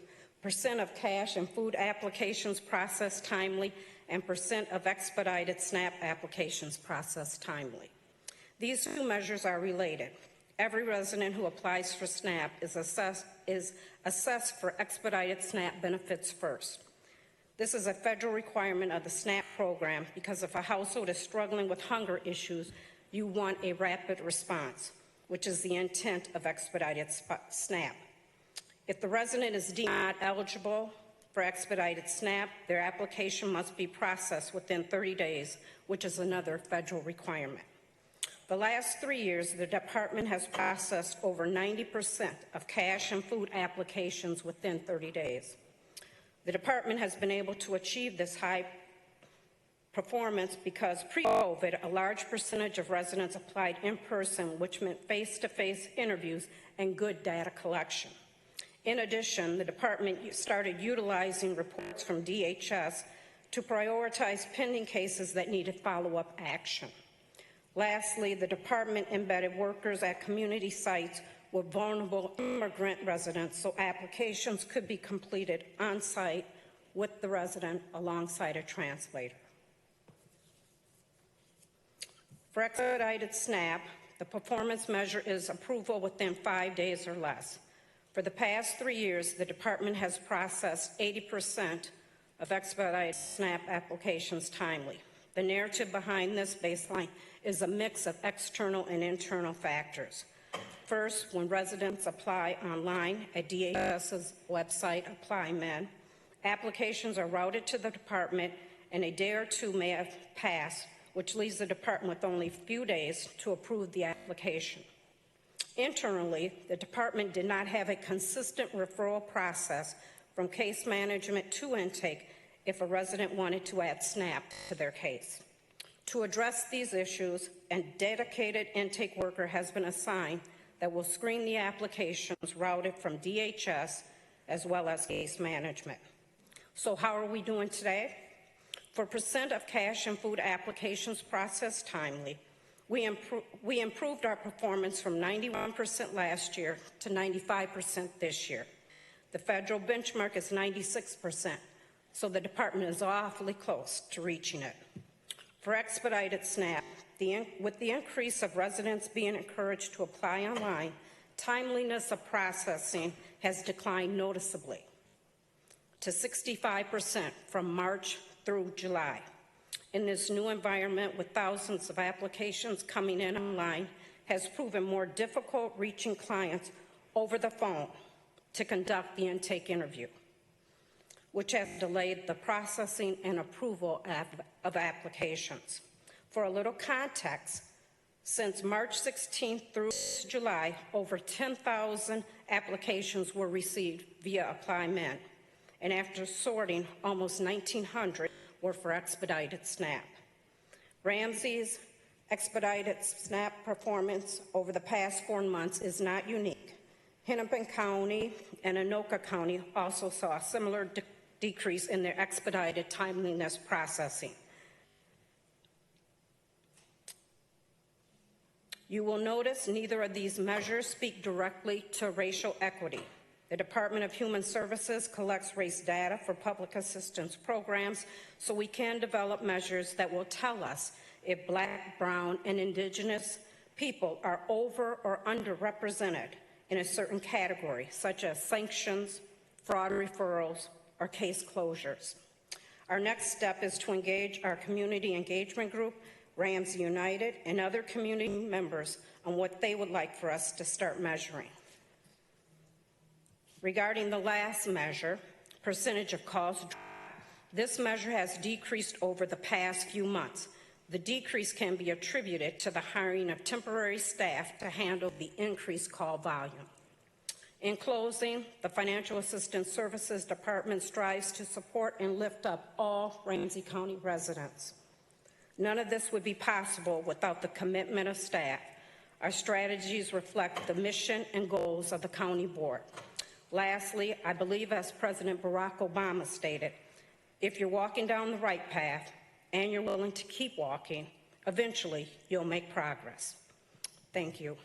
% of cash and food applications processed timely and % of expedited SNAP applications processed timely. These two measures are related. Every resident who applies for SNAP is assessed for expedited SNAP benefits first. This is a federal requirement of the SNAP program because if a household is struggling with hunger issues, you want a rapid response, which is the intent of expedited SNAP. If the resident is deemed not eligible for expedited SNAP, their application must be processed within 30 days, which is another federal requirement. The last 3 years, the department has processed over 90% of cash and food applications within 30 days. The department has been able to achieve this high performance because pre-COVID, a large percentage of residents applied in person, which meant face-to-face interviews and good data collection. In addition, the department started utilizing reports from DHS to prioritize pending cases that needed follow-up action. Lastly, the department embedded workers at community sites with vulnerable immigrant residents so applications could be completed on-site with the resident alongside a translator. For expedited SNAP, the performance measure is approval within 5 days or less. For the past 3 years, the department has processed 80% of expedited SNAP applications timely. The narrative behind this baseline is a mix of external and internal factors. First, when residents apply online at DHS's website, ApplyMed, applications are routed to the department and a day or two may have passed, which leaves the department with only a few days to approve the application. Internally, the department did not have a consistent referral process from case management to intake if a resident wanted to add SNAP to their case. To address these issues, a dedicated intake worker has been assigned that will screen the applications routed from DHS as well as case management. So how are we doing today? For % of cash and food applications processed timely, we improved our performance from 91% last year to 95% this year. The federal benchmark is 96%, so the department is awfully close to reaching it. For expedited SNAP, with the increase of residents being encouraged to apply online, timeliness of processing has declined noticeably to 65% from March through July. In this new environment with thousands of applications coming in online has proven more difficult reaching clients over the phone to conduct the intake interview, which has delayed the processing and approval of applications. For a little context, since March 16th through July, over 10,000 applications were received via ApplyMed, and after sorting, almost 1,900 were for expedited SNAP. Ramsey's expedited SNAP performance over the past 4 months is not unique. Hennepin County and Anoka County also saw a similar decrease in their expedited timeliness processing. You will notice neither of these measures speak directly to racial equity. The Department of Human Services collects race data for public assistance programs so we can develop measures that will tell us if Black, Brown, and Indigenous people are over or underrepresented in a certain category, such as sanctions, fraud referrals, or case closures. Our next step is to engage our community engagement group, Ramsey United, and other community members on what they would like for us to start measuring. Regarding the last measure, percentage of calls, this measure has decreased over the past few months. The decrease can be attributed to the hiring of temporary staff to handle the increased call volume. In closing, the Financial Assistance Services Department strives to support and lift up all Ramsey County residents. None of this would be possible without the commitment of staff. Our strategies reflect the mission and goals of the County Board. Lastly, I believe, as President Barack Obama stated, If you're walking down the right path and you're willing to keep walking, eventually you'll make progress. Thank you.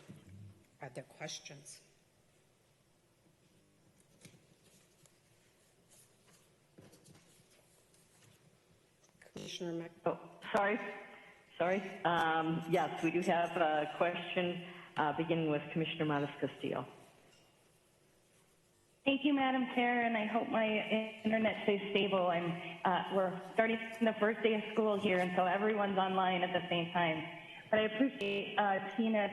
Are there questions? Commissioner Mc. Oh, sorry. Yes, we do have a question beginning with Commissioner Matas-Castillo. Thank you, Madam Chair, and I hope my internet stays stable. We're starting the first day of school here, and so everyone's online at the same time. But I appreciate, Tina,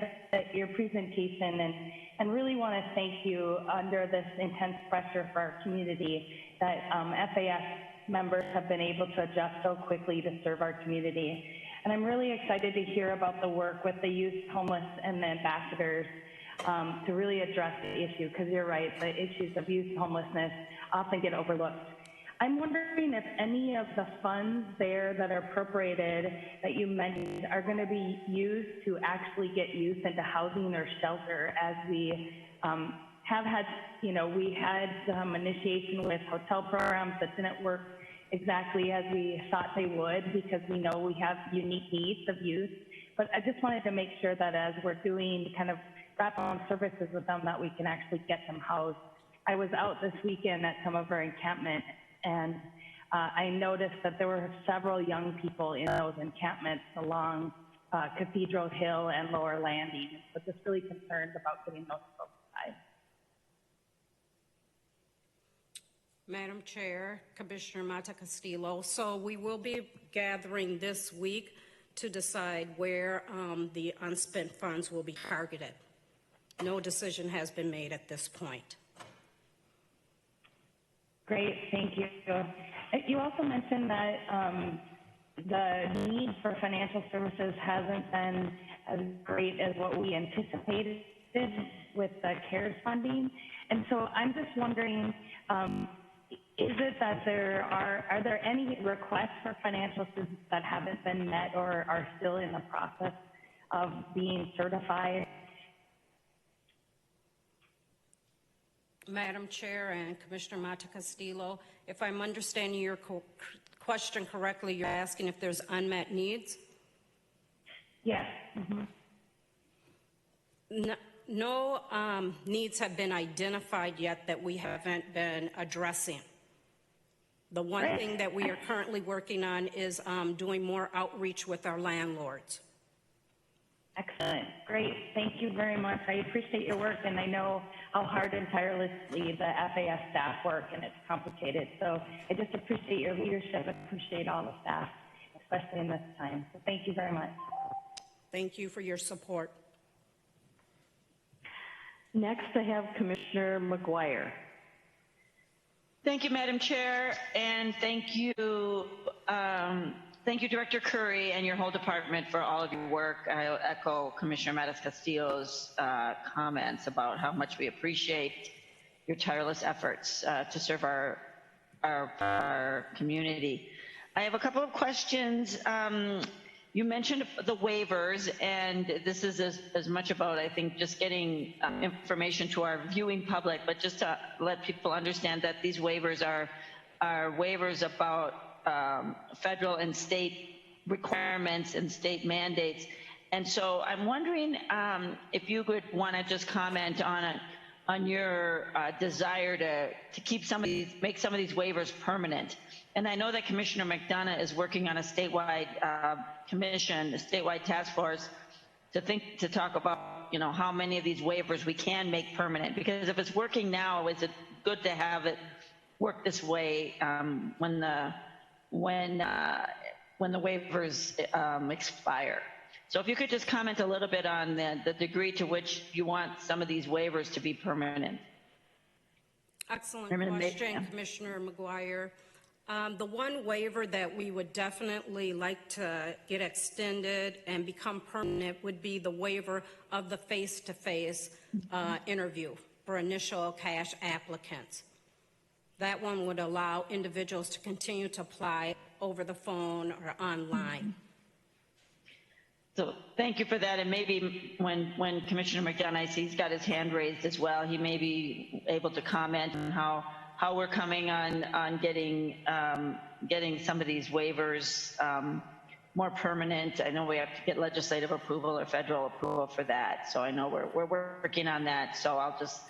your presentation, and really want to thank you under this intense pressure for our community that FAS members have been able to adjust so quickly to serve our community. And I'm really excited to hear about the work with the youth, homeless, and the ambassadors to really address the issue, because you're right, the issues of youth homelessness often get overlooked. I'm wondering if any of the funds there that are appropriated that you mentioned are going to be used to actually get youth into housing or shelter, as we have had, we had initiation with hotel programs that didn't work exactly as we thought they would, because we know we have unique needs of youth. But I just wanted to make sure that as we're doing kind of wrap-on services with them, that we can actually get them housed. I was out this weekend at some of our encampments, and I noticed that there were several young people in those encampments along Cathedral Hill and Lower Landing. So just really concerned about getting those folks aside. Madam Chair, Commissioner Matas-Castillo, so we will be gathering this week to decide where the unspent funds will be targeted. No decision has been made at this point. Great, thank you. You also mentioned that the need for financial services hasn't been as great as what we anticipated with the CARES funding. And so I'm just wondering, is it that are there any requests for financial assistance that haven't been met or are still in the process of being certified? Madam Chair and Commissioner Matas-Castillo, if I'm understanding your question correctly, you're asking if there's unmet needs? Yes. Mm-hmm. No needs have been identified yet that we haven't been addressing. The one thing that we are currently working on is doing more outreach with our landlords. Excellent. Great. Thank you very much. I appreciate your work, and I know how hard and tirelessly the FAS staff work, and it's complicated. So I just appreciate your leadership and appreciate all the staff, especially in this time. So thank you very much. Thank you for your support. Next, I have Commissioner McGuire. Thank you, Madam Chair, and thank you, Director Curry and your whole department for all of your work. I echo Commissioner Matas-Castillo's comments about how much we appreciate your tireless efforts to serve our community. I have a couple of questions. You mentioned the waivers, and this is as much about, I think, just getting information to our viewing public, but just to let people understand that these waivers are waivers about federal and state requirements and state mandates. And so I'm wondering if you would want to just comment on your desire to keep make some of these waivers permanent. And I know that Commissioner McDonough is working on a statewide commission, a statewide task force to talk about, how many of these waivers we can make permanent. Because if it's working now, is it good to have it work this way when the waivers expire? So if you could just comment a little bit on the degree to which you want some of these waivers to be permanent. Excellent question, Commissioner McGuire. The one waiver that we would definitely like to get extended and become permanent would be the waiver of the face-to-face interview for initial cash applicants. That one would allow individuals to continue to apply over the phone or online. So thank you for that. And maybe when Commissioner McDonough, I see he's got his hand raised as well, he may be able to comment on how how we're coming on getting some of these waivers more permanent. I know we have to get legislative approval or federal approval for that, so I know we're working on that. So I'll just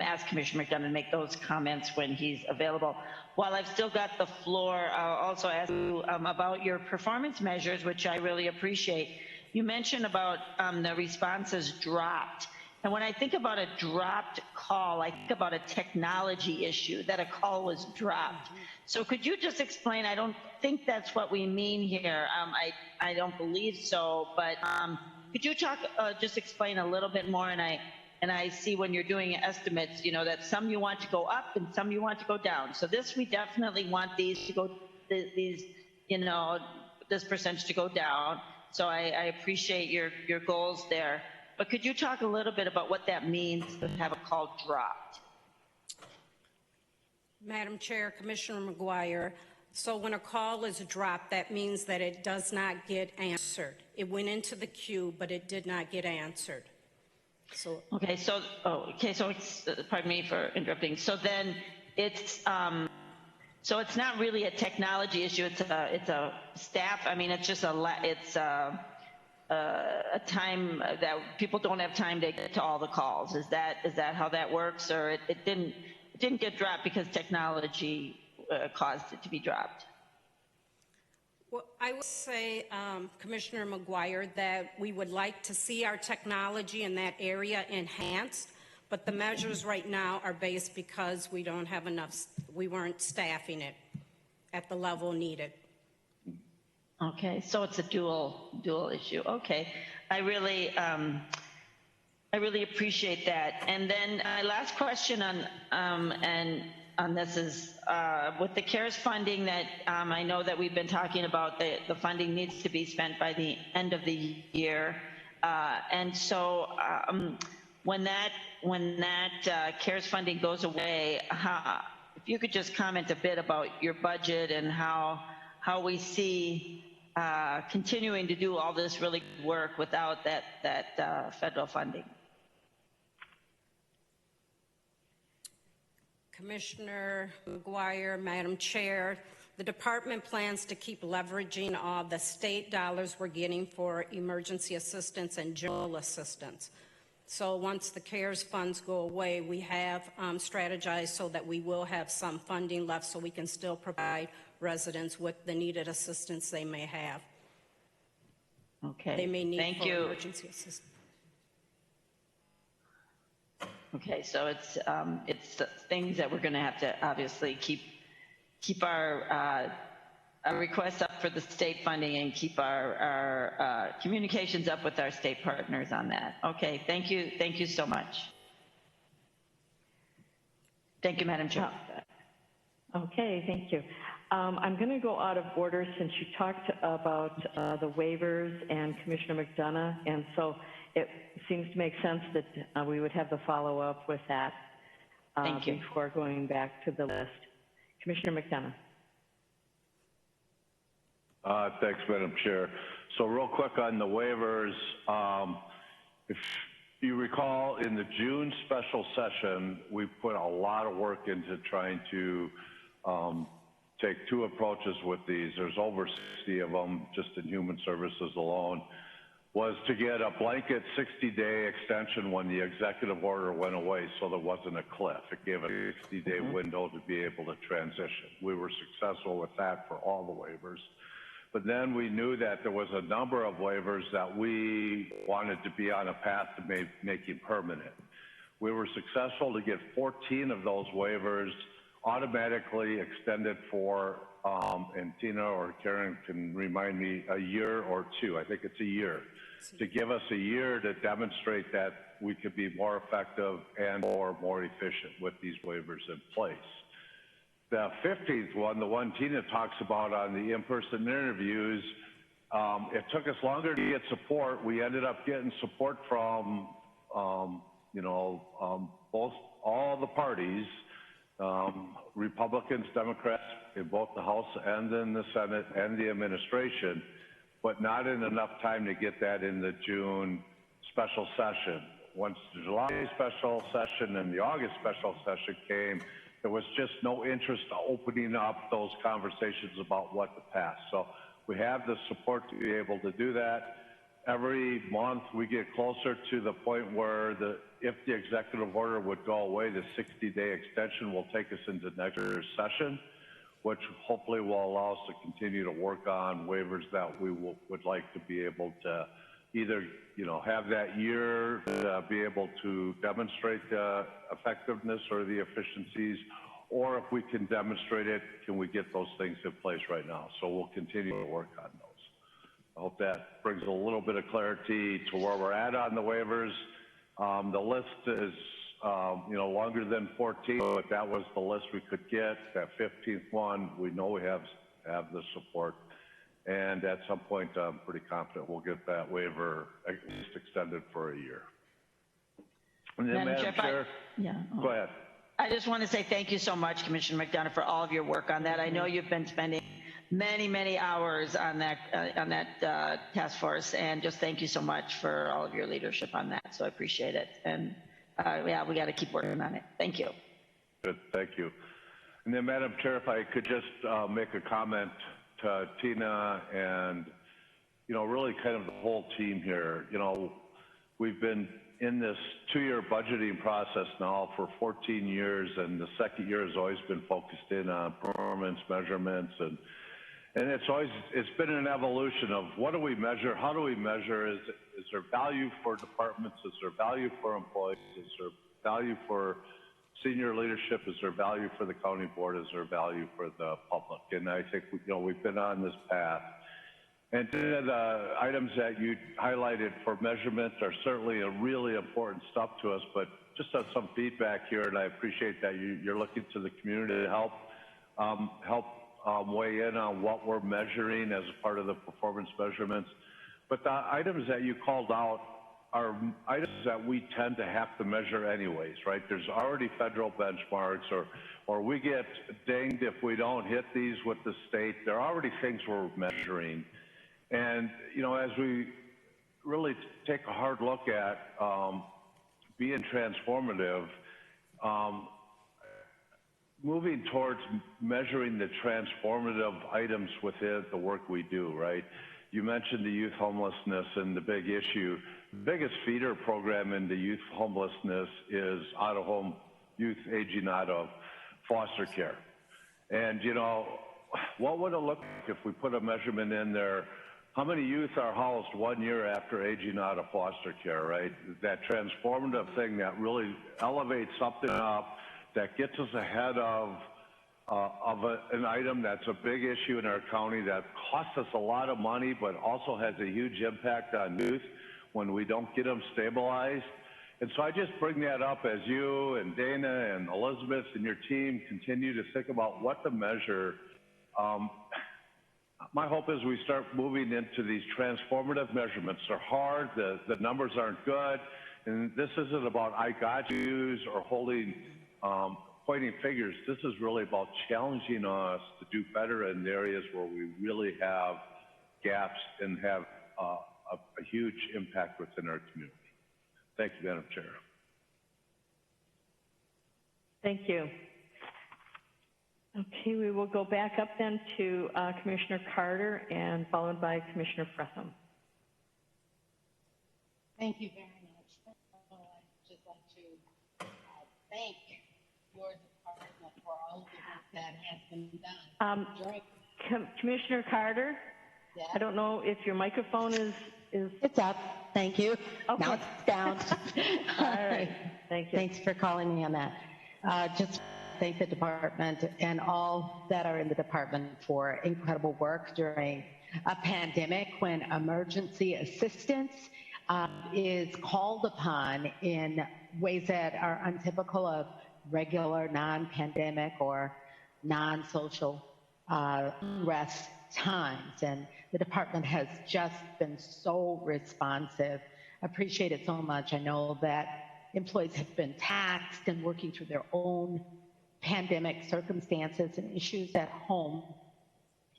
ask Commissioner McDonough to make those comments when he's available. While I've still got the floor, I'll also ask you about your performance measures, which I really appreciate. You mentioned about the responses dropped. And when I think about a dropped call, I think about a technology issue, that a call was dropped. So could you just explain? I don't think that's what we mean here. I don't believe so, but could you just explain a little bit more? And I see when you're doing estimates, you know, that some you want to go up and some you want to go down. So this, we definitely want these to go, you know, this percentage to go down. So I appreciate your goals there. But could you talk a little bit about what that means to have a call dropped? Madam Chair, Commissioner McGuire, so when a call is dropped, that means that it does not get answered. It went into the queue, but it did not get answered. So okay, so it's pardon me for interrupting. So then it's so it's not really a technology issue. It's a staff. I mean, it's just a time that people don't have time to get to all the calls. Is that how that works, or it didn't get dropped because technology caused it to be dropped? well, I would say, Commissioner McGuire, that we would like to see our technology in that area enhanced, but the measures right now are based because we don't have enough, we weren't staffing it at the level needed. Okay, so it's a dual issue. Okay, I really appreciate that. And then my last question on this is with the CARES funding that I know that we've been talking about. The funding needs to be spent by the end of the year, and so when that CARES funding goes away, if you could just comment a bit about your budget and how we see continuing to do all this really good work without that federal funding. Commissioner McGuire, Madam Chair, the department plans to keep leveraging all the state dollars we're getting for emergency assistance and general assistance. So once the CARES funds go away, we have strategized so that we will have some funding left so we can still provide residents with the needed assistance they may have. Okay. They may need Thank for you. emergency assistance. Okay, so it's things that we're going to have to obviously keep our requests up for the state funding and keep our communications up with our state partners on that. Okay, thank you so much. Thank you, Madam Chair. Okay, thank you. I'm going to go out of order since you talked about the waivers and Commissioner McDonough, and so it seems to make sense that we would have the follow-up with that before going back to the list. Commissioner McDonough. Thanks, Madam Chair. So real quick on the waivers, if you recall, in the June special session, we put a lot of work into trying to take two approaches with these. There's over 60 of them just in human services alone. Was to get a blanket 60-day extension when the executive order went away so there wasn't a cliff. It gave a 60-day window to be able to transition. We were successful with that for all the waivers. But then we knew that there was a number of waivers that we wanted to be on a path to making permanent. We were successful to get 14 of those waivers automatically extended for, and Tina or Karen can remind me, a year or two. I think it's a year. To give us a year to demonstrate that we could be more effective and or more efficient with these waivers in place. The 15th one, the one Tina talks about on the in-person interviews, it took us longer to get support. We ended up getting support from, both all the parties, Republicans, Democrats in both the House and in the Senate and the administration, but not in enough time to get that in the June special session. Once the July special session and the August special session came, there was just no interest opening up those conversations about what to pass. So we have the support to be able to do that. Every month we get closer to the point where if the executive order would go away, the 60-day extension will take us into next year's session, which hopefully will allow us to continue to work on waivers that we would like to be able to either, have that year to be able to demonstrate the effectiveness or the efficiencies, or if we can demonstrate it, can we get those things in place right now? So we'll continue to work on those. I hope that brings a little bit of clarity to where we're at on the waivers. The list is, longer than 14, but that was the list we could get. That 15th one, we know we have the support. And at some point, I'm pretty confident we'll get that waiver at least extended for a year. And then, Madam Chair, go ahead. I just want to say thank you so much, Commissioner McDonough, for all of your work on that. I know you've been spending many hours on that task force, and just thank you so much for all of your leadership on that. So I appreciate it. And we got to keep working on it. Thank you. Good, thank you. And then, Madam Chair, if I could just make a comment to Tina and, really kind of the whole team here. We've been in this 2-year budgeting process now for 14 years, and the second year has always been focused in on performance measurements, and it's been an evolution of what do we measure, how do we measure, is there value for departments, is there value for employees, is there value for senior leadership, is there value for the county board, is there value for the public? And I think we've been on this path. And the items that you highlighted for measurement are certainly a really important stuff to us, but just some feedback here, and I appreciate that you're looking to the community to help weigh in on what we're measuring as a part of the performance measurements. But the items that you called out are items that we tend to have to measure anyways, right? There's already federal benchmarks, or we get dinged if we don't hit these with the state. There are already things we're measuring. And, as we really take a hard look at being transformative, moving towards measuring the transformative items within the work we do, right? You mentioned the youth homelessness and the big issue. The biggest feeder program into youth homelessness is out-of-home youth aging out of foster care. And, what would it look like if we put a measurement in there? How many youth are housed 1 year after aging out of foster care, right? That transformative thing that really elevates something up, that gets us ahead of an item that's a big issue in our county that costs us a lot of money, but also has a huge impact on youth when we don't get them stabilized. And so I just bring that up as you and Dana and Elizabeth and your team continue to think about what to measure. My hope is we start moving into these transformative measurements. They're hard, the numbers aren't good, and this isn't about I got yous or holding, pointing fingers. This is really about challenging us to do better in the areas where we really have gaps and have a huge impact within our community. Thank you, Madam Chair. Thank you. Okay, we will go back up then to Commissioner Carter and followed by Commissioner Fretham. Thank you very much. I'd just like to thank your department for all of the work that has been done. Commissioner Carter, yeah. I don't know if your microphone is... It's up. Thank you. Okay. Now it's down. All right. Thank you. Thanks for calling me on that. Just thank the department and all that are in the department for incredible work during a pandemic when emergency assistance is called upon in ways that are untypical of regular non-pandemic or non-social unrest times. And the department has just been so responsive. I appreciate it so much. I know that employees have been taxed and working through their own pandemic circumstances and issues at home.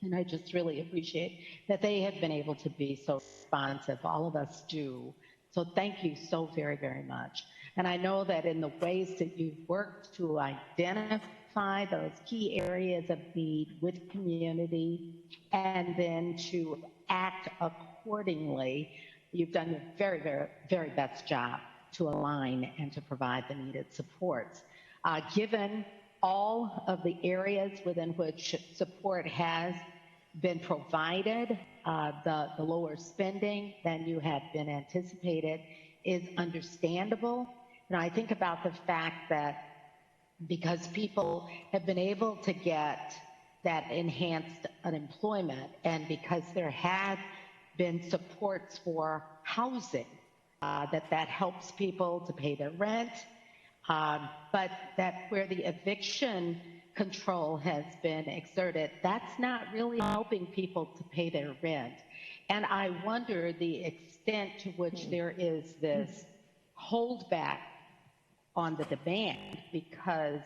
And I just really appreciate that they have been able to be so responsive. All of us do. So thank you so very, very much. And I know that in the ways that you've worked to identify identify those key areas of need with community and then to act accordingly. You've done your very, very, very best job to align and to provide the needed supports. Given all of the areas within which support has been provided, the lower spending than you had been anticipated is understandable. And I think about the fact that because people have been able to get that enhanced unemployment and because there have been supports for housing, that helps people to pay their rent, but that where the eviction control has been exerted, that's not really helping people to pay their rent. And I wonder the extent to which there is this holdback on the demand because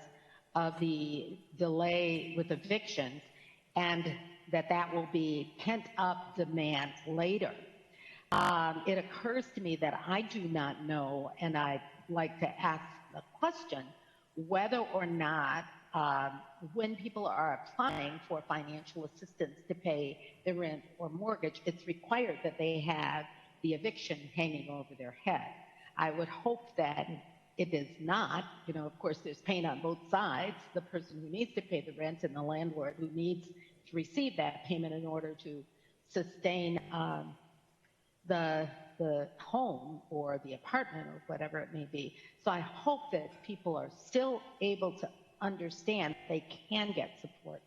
of the delay with evictions, and that will be pent up demand later. It occurs to me that I do not know, and I'd like to ask the question, whether or not when people are applying for financial assistance to pay their rent or mortgage, it's required that they have the eviction hanging over their head. I would hope that it is not. You know, of course, there's pain on both sides, the person who needs to pay the rent and the landlord who needs to receive that payment in order to sustain the home or the apartment or whatever it may be. So I hope that people are still able to understand they can get support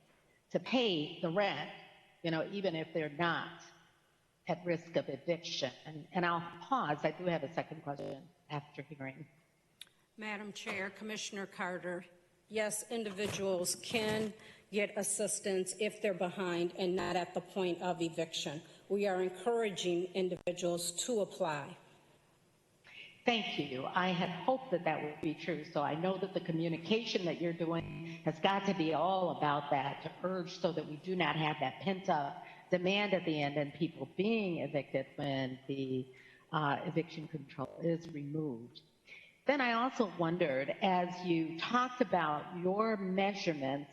to pay the rent, you know, even if they're not at risk of eviction. And I'll pause. I do have a second question after hearing. Madam Chair, Commissioner Carter, yes, individuals can get assistance if they're behind and not at the point of eviction. We are encouraging individuals to apply. Thank you. I had hoped that would be true. So I know that the communication that you're doing has got to be all about that, to urge so that we do not have that pent-up demand at the end and people being evicted when the eviction control is removed. Then I also wondered, as you talked about your measurements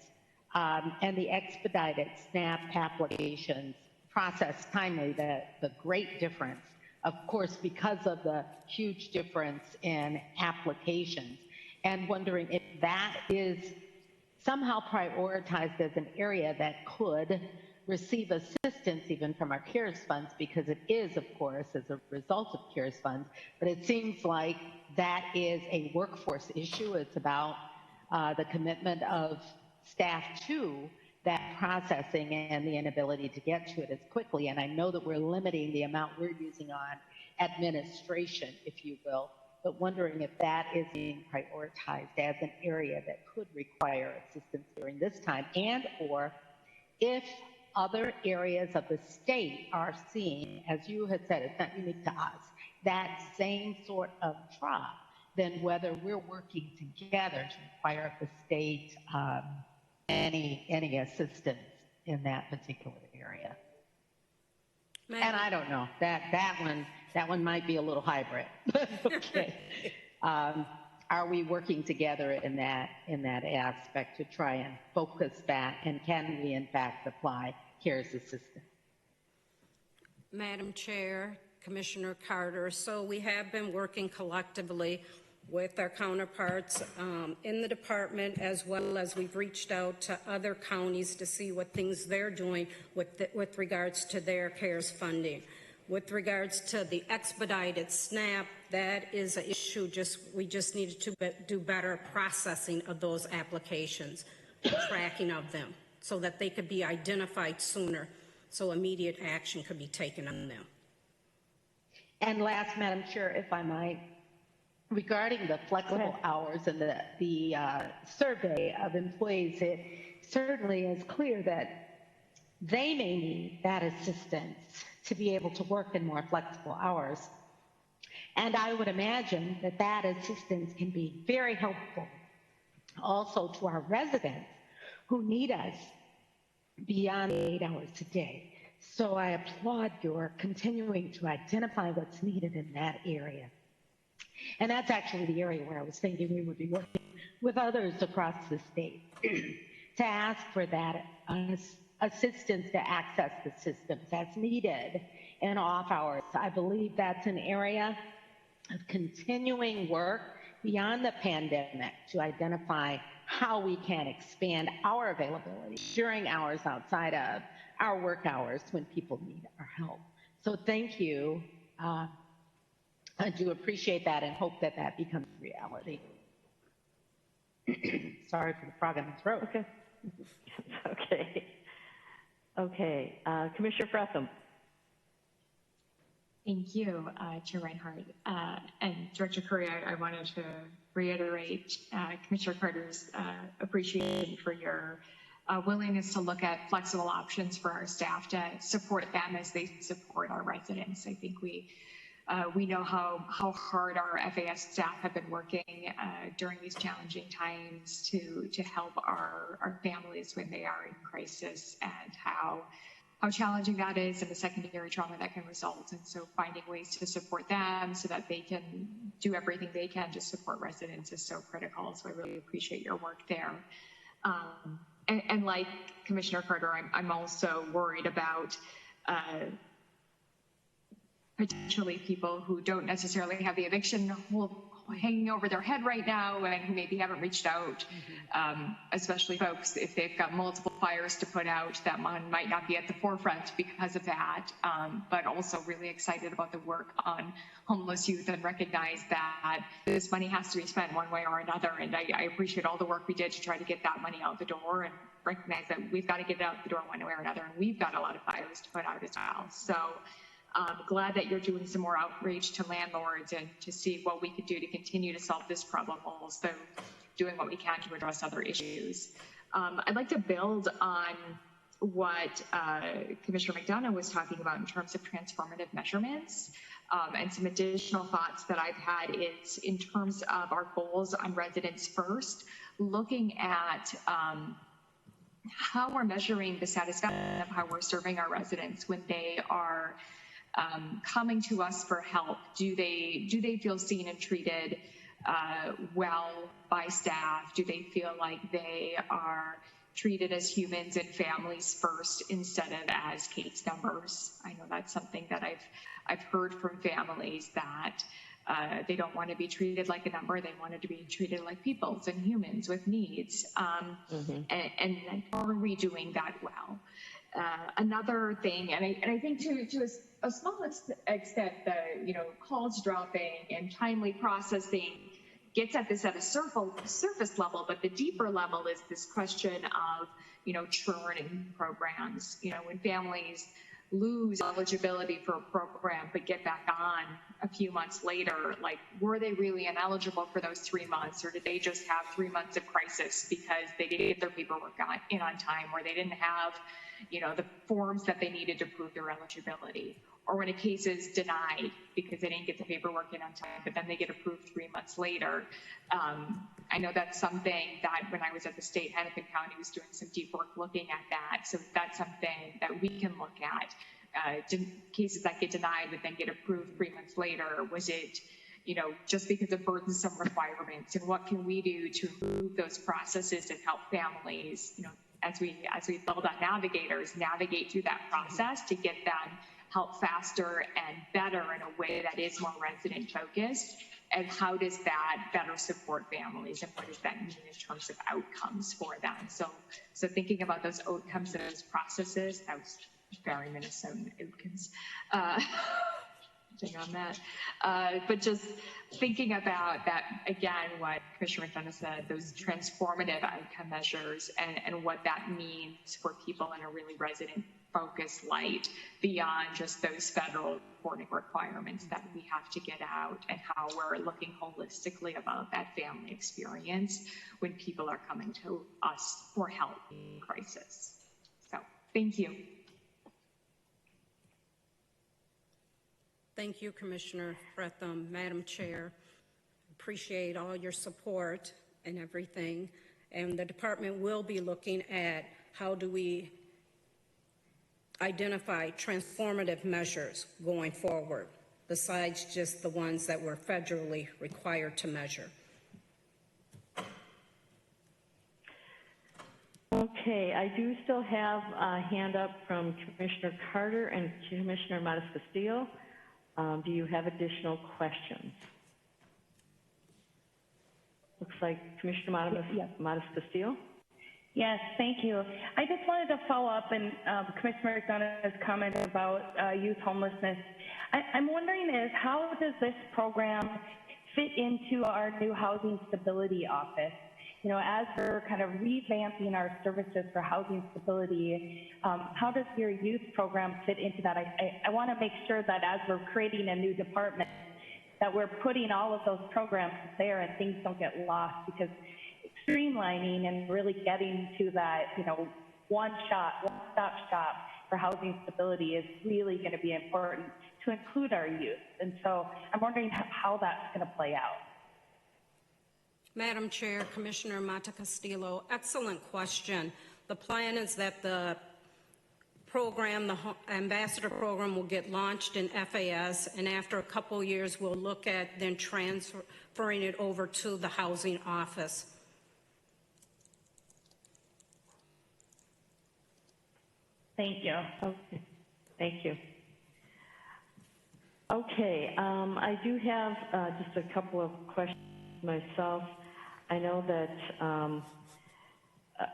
and the expedited SNAP applications process timely, the great difference, of course, because of the huge difference in applications, and wondering if that is somehow prioritized as an area that could receive assistance even from our CARES funds, because it is, of course, as a result of CARES funds, but it seems like that is a workforce issue. It's about the commitment of staff to that processing and the inability to get to it as quickly. And I know that we're limiting the amount we're using on administration, if you will, but wondering if that is being prioritized as an area that could require assistance during this time, and or if other areas of the state are seeing, as you had said, it's not unique to us, that same sort of drop, then whether we're working together to require the state any assistance in that particular area. And I don't know, that one might be a little hybrid. Okay. Are we working together in that aspect to try and focus that, and can we in fact apply CARES assistance? Madam Chair, Commissioner Carter, so we have been working collectively with our counterparts in the department, as well as we've reached out to other counties to see what things they're doing with regards to their CARES funding. With regards to the expedited SNAP, that is an issue. We just needed to do better processing of those applications, tracking of them, so that they could be identified sooner, so immediate action could be taken on them. And last, Madam Chair, if I might, regarding the flexible hours and the survey of employees, it certainly is clear that they may need that assistance to be able to work in more flexible hours. And I would imagine that assistance can be very helpful also to our residents who need us beyond 8 hours a day. So I applaud your continuing to identify what's needed in that area. And that's actually the area where I was thinking we would be working with others across the state to ask for that assistance to access the systems as needed in off hours. I believe that's an area of continuing work beyond the pandemic to identify how we can expand our availability during hours outside of our work hours when people need our help. So thank you. I do appreciate that and hope that that becomes reality. Sorry for the frog in my throat. Okay. Okay. Okay. Commissioner Fretham. Thank you, Chair Reinhardt. And Director Curry, I wanted to reiterate Commissioner Carter's appreciation for your willingness to look at flexible options for our staff to support them as they support our residents. I think we know how hard our FAS staff have been working during these challenging times to help our families when they are in crisis, and how challenging that is and the secondary trauma that can result. And so finding ways to support them so that they can do everything they can to support residents is so critical. So I really appreciate your work there. And like Commissioner Carter, I'm also worried about potentially people who don't necessarily have the eviction hanging over their head right now and who maybe haven't reached out, especially folks if they've got multiple fires to put out, that one might not be at the forefront because of that, but also really excited about the work on homeless youth and recognize that this money has to be spent one way or another. And I appreciate all the work we did to try to get that money out the door, and recognize that we've got to get it out the door one way or another, and we've got a lot of fires to put out as well. So glad that you're doing some more outreach to landlords and to see what we could do to continue to solve this problem, while also doing what we can to address other issues. I'd like to build on what Commissioner McDonough was talking about in terms of transformative measurements, and some additional thoughts that I've had is in terms of our goals on residents first, looking at how we're measuring the satisfaction of how we're serving our residents when they are coming to us for help. Do they feel seen and treated well by staff? Do they feel like they are treated as humans and families first instead of as case numbers? I know that's something that I've heard from families, that they don't want to be treated like a number. They want to be treated like peoples and humans with needs. And are we doing that well? Another thing, and I think to a small extent, the calls dropping and timely processing gets at this at a surface level, but the deeper level is this question of churn in programs. When families lose eligibility for a program but get back on a few months later, like, were they really ineligible for those 3 months, or did they just have 3 months of crisis because they didn't get their paperwork in on time, or they didn't have the forms that they needed to prove their eligibility, or when a case is denied because they didn't get the paperwork in on time, but then they get approved 3 months later. I know that's something that when I was at the state, Hennepin County was doing some deep work looking at that. So that's something that we can look at. Cases that get denied but then get approved 3 months later, was it just because of burdensome requirements, and what can we do to improve those processes and help families, as we build on navigators, navigate through that process to get them help faster and better in a way that is more resident focused. And how does that better support families, and what does that mean in terms of outcomes for them? So thinking about those outcomes and those processes, that was very Minnesotan outcomes. On that, but just thinking about that again, what Commissioner McDonough said, those transformative outcome measures, and what that means for people in a really resident-focused light beyond just those federal reporting requirements that we have to get out, and how we're looking holistically about that family experience when people are coming to us for help in crisis. So, thank you. Thank you, Commissioner Fretham. Madam Chair, appreciate all your support and everything. And the department will be looking at how do we identify transformative measures going forward, besides just the ones that we're federally required to measure. Okay, I do still have a hand up from Commissioner Carter and Commissioner Matas-Castillo. Do you have additional questions? Looks like Commissioner Matas-Castillo. Yes, thank you. I just wanted to follow up and Commissioner McDonough's comment about youth homelessness. I'm wondering is how does this program fit into our new housing stability office? You know, as we're kind of revamping our services for housing stability, how does your youth program fit into that? I want to make sure that as we're creating a new department, that we're putting all of those programs there and things don't get lost, because streamlining and really getting to that, you know, one-stop shop for housing stability is really going to be important to include our youth. And so I'm wondering how that's going to play out. Madam Chair, Commissioner Matas-Castillo, excellent question. The plan is that the program, the Ambassador program, will get launched in FAS, and after a couple years, we'll look at then transferring it over to the housing office. Thank you. Okay, thank you. Okay, I do have just a couple of questions myself. I know that,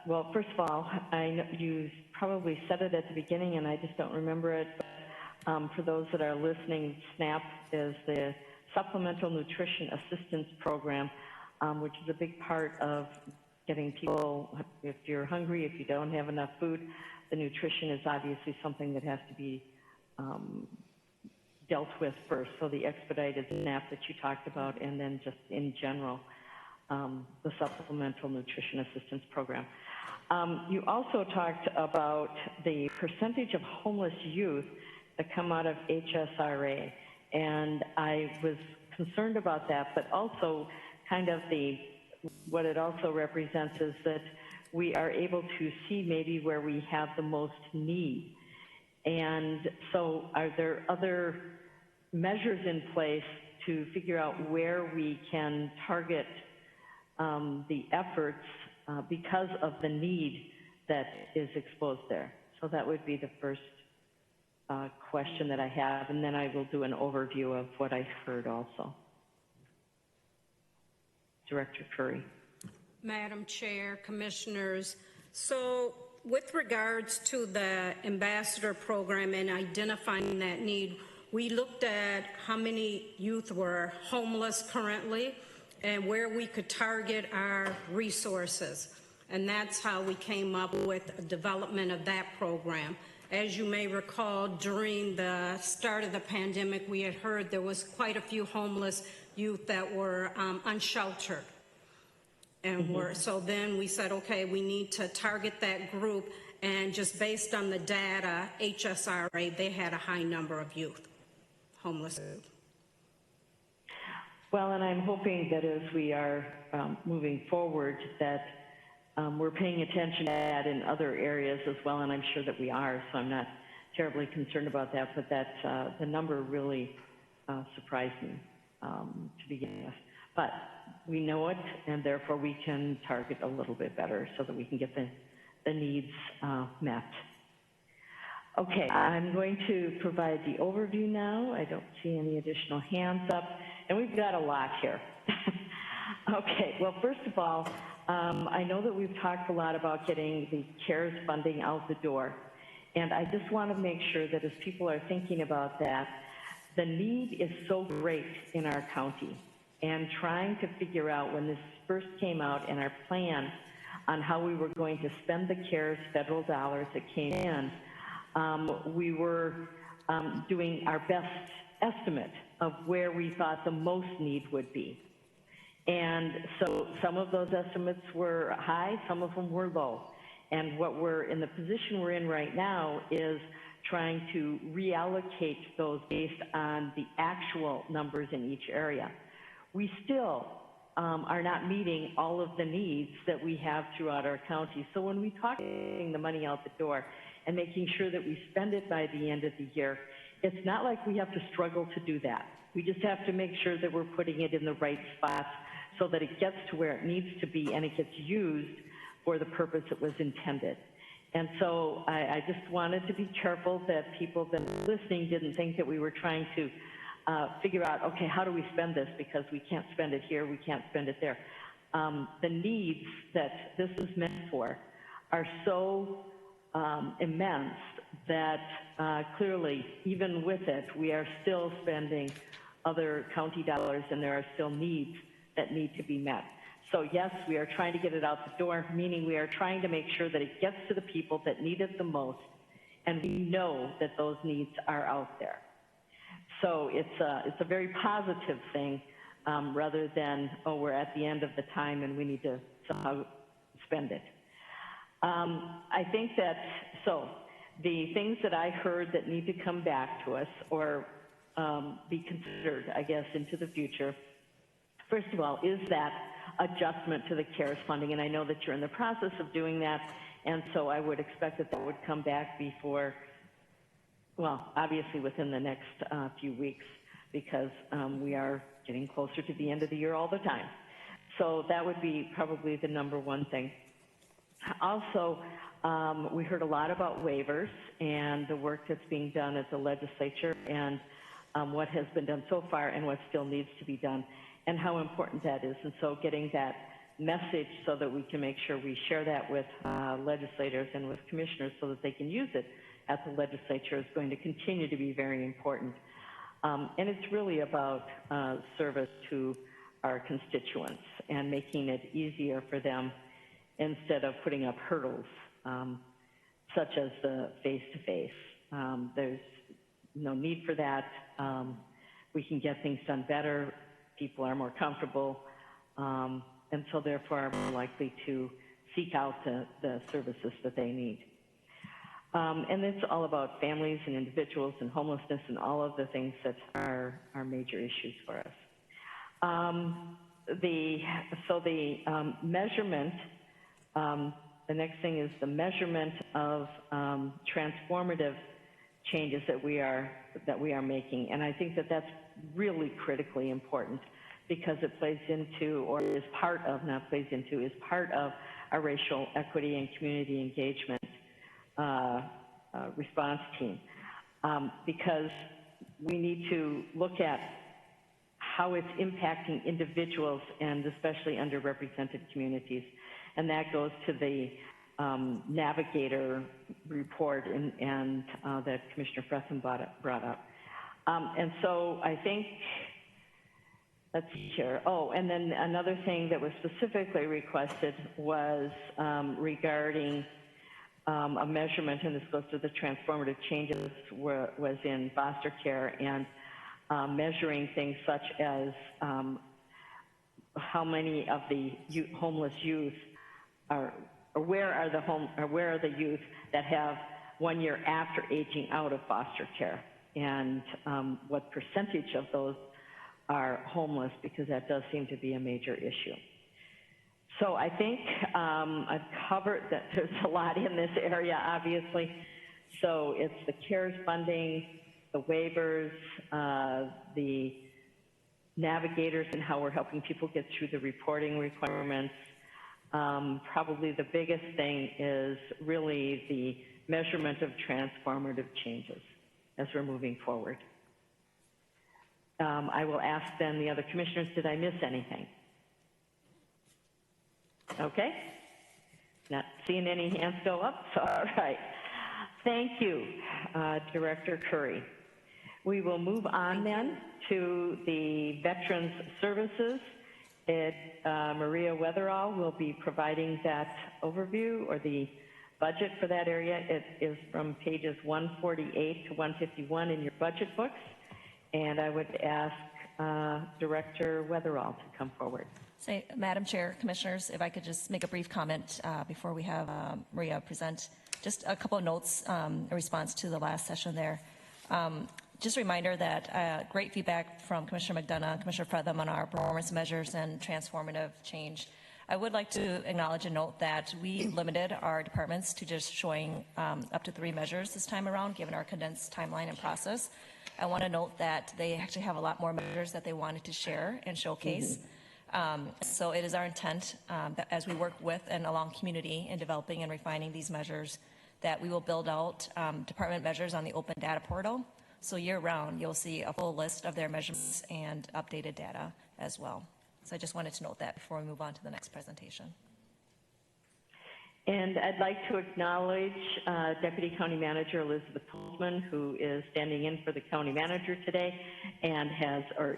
well, first of all, I know you probably said it at the beginning and I just don't remember it, but for those that are listening, SNAP is the Supplemental Nutrition Assistance Program, which is a big part of getting people, if you're hungry, if you don't have enough food, the nutrition is obviously something that has to be dealt with first. So the expedited SNAP that you talked about, and then just in general, the Supplemental Nutrition Assistance Program. You also talked about the percentage of homeless youth that come out of HSRA, and I was concerned about that, but also kind of what it also represents is that we are able to see maybe where we have the most need. And so are there other measures in place to figure out where we can target the efforts because of the need that is exposed there? So that would be the first question that I have, and then I will do an overview of what I heard also. Director Curry. Madam Chair, Commissioners, so with regards to the Ambassador program and identifying that need, we looked at how many youth were homeless currently and where we could target our resources. And that's how we came up with the development of that program. As you may recall, during the start of the pandemic, we had heard there was quite a few homeless youth that were unsheltered. And so then we said, okay, we need to target that group, and just based on the data, HSRA, they had a high number of youth, homeless youth. Well, and I'm hoping that as we are moving forward that we're paying attention to that in other areas as well, and I'm sure that we are, so I'm not terribly concerned about that, but that the number really surprised me to begin with. But we know it, and therefore we can target a little bit better so that we can get the needs met. Okay, I'm going to provide the overview now. I don't see any additional hands up, and we've got a lot here. Okay, well, first of all, I know that we've talked a lot about getting the CARES funding out the door, and I just want to make sure that as people are thinking about that, the need is so great in our county, and trying to figure out when this first came out and our plan on how we were going to spend the CARES federal dollars that came in, we were doing our best estimate of where we thought the most need would be. And so some of those estimates were high, some of them were low. And what we're in the position we're in right now is trying to reallocate those based on the actual numbers in each area. We still are not meeting all of the needs that we have throughout our county. So when we talk about getting the money out the door and making sure that we spend it by the end of the year, it's not like we have to struggle to do that. We just have to make sure that we're putting it in the right spots so that it gets to where it needs to be and it gets used for the purpose it was intended. And so I just wanted to be careful that people that are listening didn't think that we were trying to figure out, okay, how do we spend this? Because we can't spend it here, we can't spend it there. The needs that this is meant for are so immense that clearly, even with it, we are still spending other county dollars, and there are still needs that need to be met. So yes, we are trying to get it out the door, meaning we are trying to make sure that it gets to the people that need it the most, and we know that those needs are out there. So it's a very positive thing, rather than, oh, we're at the end of the time and we need to somehow spend it. I think that, so the things that I heard that need to come back to us or be considered, I guess, into the future, first of all, is that adjustment to the CARES funding. And I know that you're in the process of doing that, and so I would expect that that would come back before, well, obviously within the next few weeks, because we are getting closer to the end of the year all the time. So that would be probably the number one thing. Also, we heard a lot about waivers and the work that's being done at the legislature, and what has been done so far and what still needs to be done, and how important that is. And so getting that message so that we can make sure we share that with legislators and with commissioners so that they can use it at the legislature is going to continue to be very important. And it's really about service to our constituents and making it easier for them instead of putting up hurdles, such as the face-to-face. There's no need for that. We can get things done better. People are more comfortable, and so therefore are more likely to seek out the services that they need. And it's all about families and individuals and homelessness and all of the things that are major issues for us. The measurement, the next thing is the measurement of transformative changes that we are making, and I think that that's really critically important because it plays into, or is part of, not plays into, is part of our racial equity and community engagement response team, because we need to look at how it's impacting individuals and especially underrepresented communities, and that goes to the Navigator report and that Commissioner Fresson brought up. And so I think, let's see here. Oh, and then another thing that was specifically requested was regarding a measurement, and this goes to the transformative changes, was in foster care, and measuring things such as how many of the homeless youth are, or where are the youth that have 1 year after aging out of foster care, and what percentage of those are homeless, because that does seem to be a major issue. So I think I've covered that. There's a lot in this area, obviously. So it's the CARES funding, the waivers, the navigators and how we're helping people get through the reporting requirements. Probably the biggest thing is really the measurement of transformative changes as we're moving forward. I will ask then the other commissioners, did I miss anything? Okay. Not seeing any hands go up, so all right. Thank you, Director Curry. We will move on then to the Veterans Services. Maria Weatherall will be providing that overview or the budget for that area. It is from pages 148 to 151 in your budget books. And I would ask Director Weatherall to come forward. So, Madam Chair, Commissioners, if I could just make a brief comment before we have Maria present. Just a couple of notes in response to the last session there. Just a reminder that great feedback from Commissioner McDonough, Commissioner Fretham on our performance measures and transformative change. I would like to acknowledge and note that we limited our departments to just showing up to 3 measures this time around, given our condensed timeline and process. I want to note that they actually have a lot more measures that they wanted to share and showcase. So it is our intent that as we work with and along community in developing and refining these measures, that we will build out department measures on the open data portal. So year-round, you'll see a full list of their measurements and updated data as well. So I just wanted to note that before we move on to the next presentation. And I'd like to acknowledge Deputy County Manager Elizabeth Holzman, who is standing in for the County Manager today and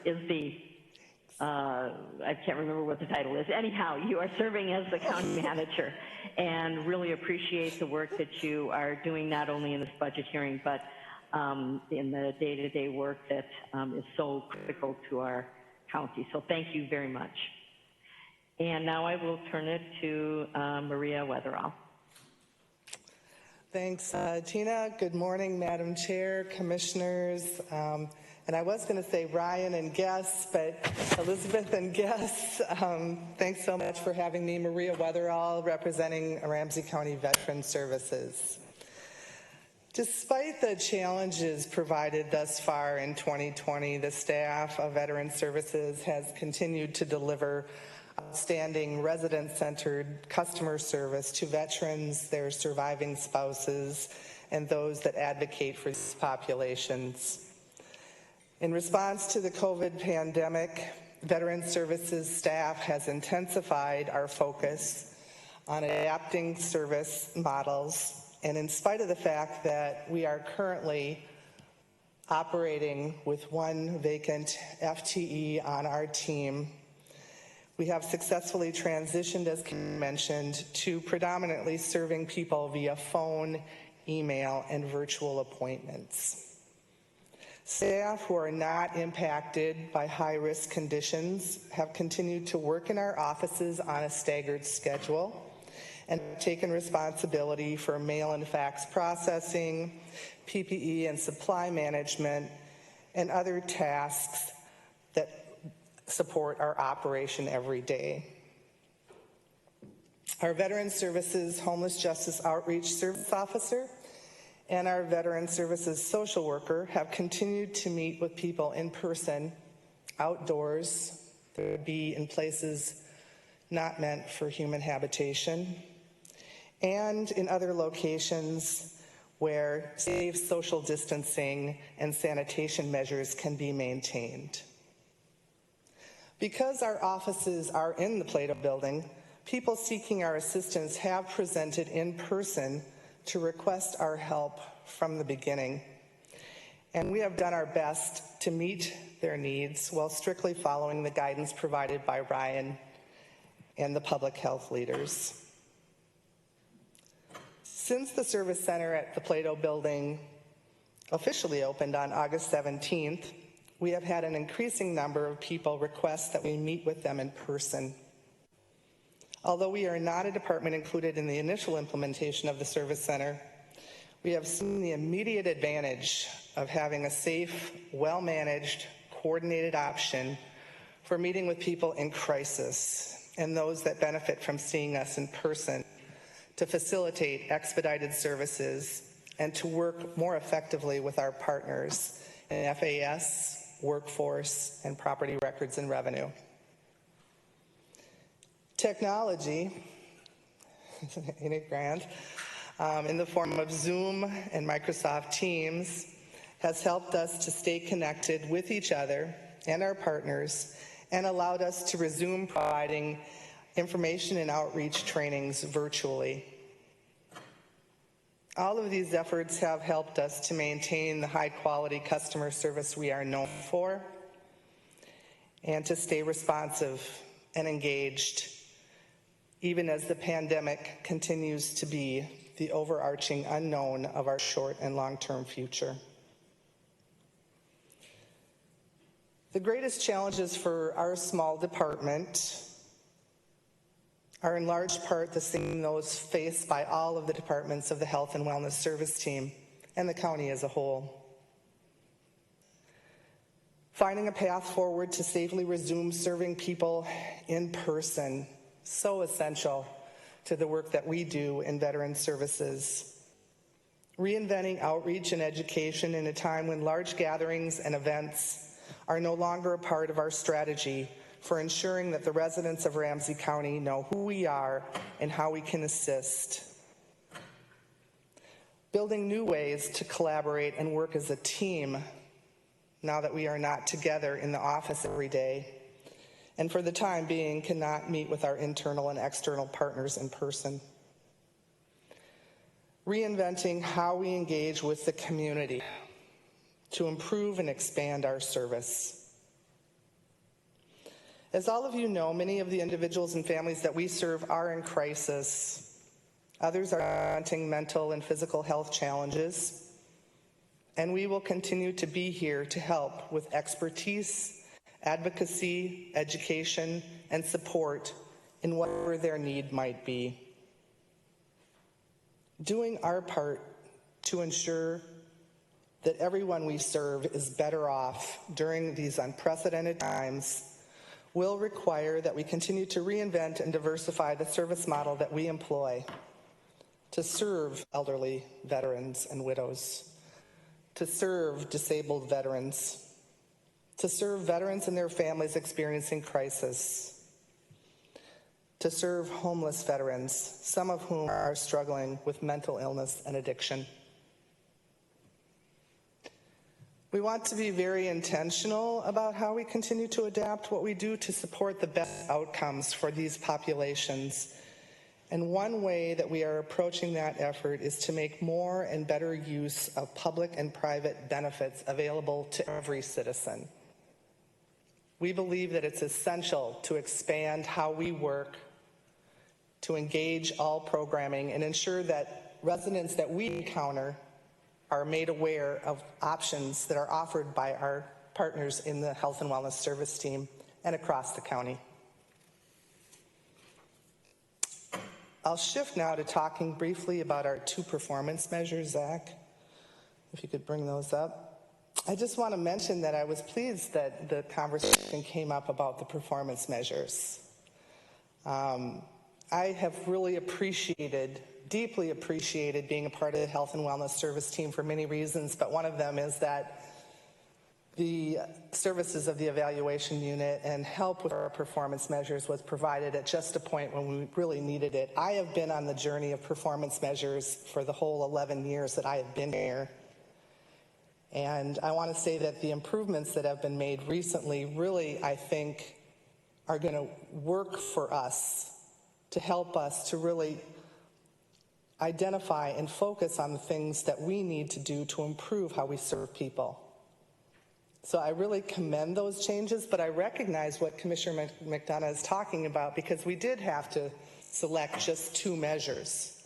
is the, I can't remember what the title is. Anyhow, you are serving as the County Manager, and really appreciate the work that you are doing, not only in this budget hearing, but in the day-to-day work that is so critical to our county. So thank you very much. And now I will turn it to Maria Weatherall. Thanks, Tina. Good morning, Madam Chair, Commissioners. And I was going to say Ryan and guests, but Elizabeth and guests, thanks so much for having me. Maria Weatherall, representing Ramsey County Veteran Services. Despite the challenges provided thus far in 2020, the staff of Veteran Services has continued to deliver outstanding resident-centered customer service to veterans, their surviving spouses, and those that advocate for these populations. In response to the COVID pandemic, Veteran Services staff has intensified our focus on adapting service models, and in spite of the fact that we are currently operating with one vacant FTE on our team, we have successfully transitioned, as Kim mentioned, to predominantly serving people via phone, email, and virtual appointments. Staff who are not impacted by high-risk conditions have continued to work in our offices on a staggered schedule and have taken responsibility for mail and fax processing, PPE and supply management, and other tasks that support our operation every day. Our Veteran Services Homeless Justice Outreach Service Officer and our Veteran Services Social Worker have continued to meet with people in person, outdoors, there would be in places not meant for human habitation, and in other locations where safe social distancing and sanitation measures can be maintained. Because our offices are in the Plato building, people seeking our assistance have presented in person to request our help from the beginning. And we have done our best to meet their needs while strictly following the guidance provided by Ryan and the public health leaders. Since the service center at the Plato building officially opened on August 17th, we have had an increasing number of people request that we meet with them in person. Although we are not a department included in the initial implementation of the service center, we have seen the immediate advantage of having a safe, well-managed, coordinated option for meeting with people in crisis and those that benefit from seeing us in person to facilitate expedited services and to work more effectively with our partners in FAS, workforce, and property records and revenue. Technology, in a grant, in the form of Zoom and Microsoft Teams, has helped us to stay connected with each other and our partners and allowed us to resume providing information and outreach trainings virtually. All of these efforts have helped us to maintain the high-quality customer service we are known for and to stay responsive and engaged, even as the pandemic continues to be the overarching unknown of our short and long-term future. The greatest challenges for our small department are in large part the same those faced by all of the departments of the Health and Wellness Service team and the county as a whole. Finding a path forward to safely resume serving people in person, so essential to the work that we do in Veteran Services. Reinventing outreach and education in a time when large gatherings and events are no longer a part of our strategy for ensuring that the residents of Ramsey County know who we are and how we can assist. Building new ways to collaborate and work as a team now that we are not together in the office every day, and for the time being cannot meet with our internal and external partners in person. Reinventing how we engage with the community to improve and expand our service. As all of you know, many of the individuals and families that we serve are in crisis. Others are confronting mental and physical health challenges, and we will continue to be here to help with expertise, advocacy, education, and support in whatever their need might be. Doing our part to ensure that everyone we serve is better off during these unprecedented times will require that we continue to reinvent and diversify the service model that we employ to serve elderly veterans and widows, to serve disabled veterans, to serve veterans and their families experiencing crisis, to serve homeless veterans, some of whom are struggling with mental illness and addiction. We want to be very intentional about how we continue to adapt what we do to support the best outcomes for these populations. And one way that we are approaching that effort is to make more and better use of public and private benefits available to every citizen. We believe that it's essential to expand how we work, to engage all programming, and ensure that residents that we encounter are made aware of options that are offered by our partners in the Health and Wellness Service team and across the county. I'll shift now to talking briefly about our 2 performance measures. Zach, if you could bring those up. I just want to mention that I was pleased that the conversation came up about the performance measures. I have really deeply appreciated being a part of the Health and Wellness Service team for many reasons, but one of them is that the services of the evaluation unit and help with our performance measures was provided at just a point when we really needed it. I have been on the journey of performance measures for the whole 11 years that I have been here. And I want to say that the improvements that have been made recently really, I think, are going to work for us to help us to really identify and focus on the things that we need to do to improve how we serve people. So I really commend those changes, but I recognize what Commissioner McDonough is talking about, because we did have to select just 2 measures.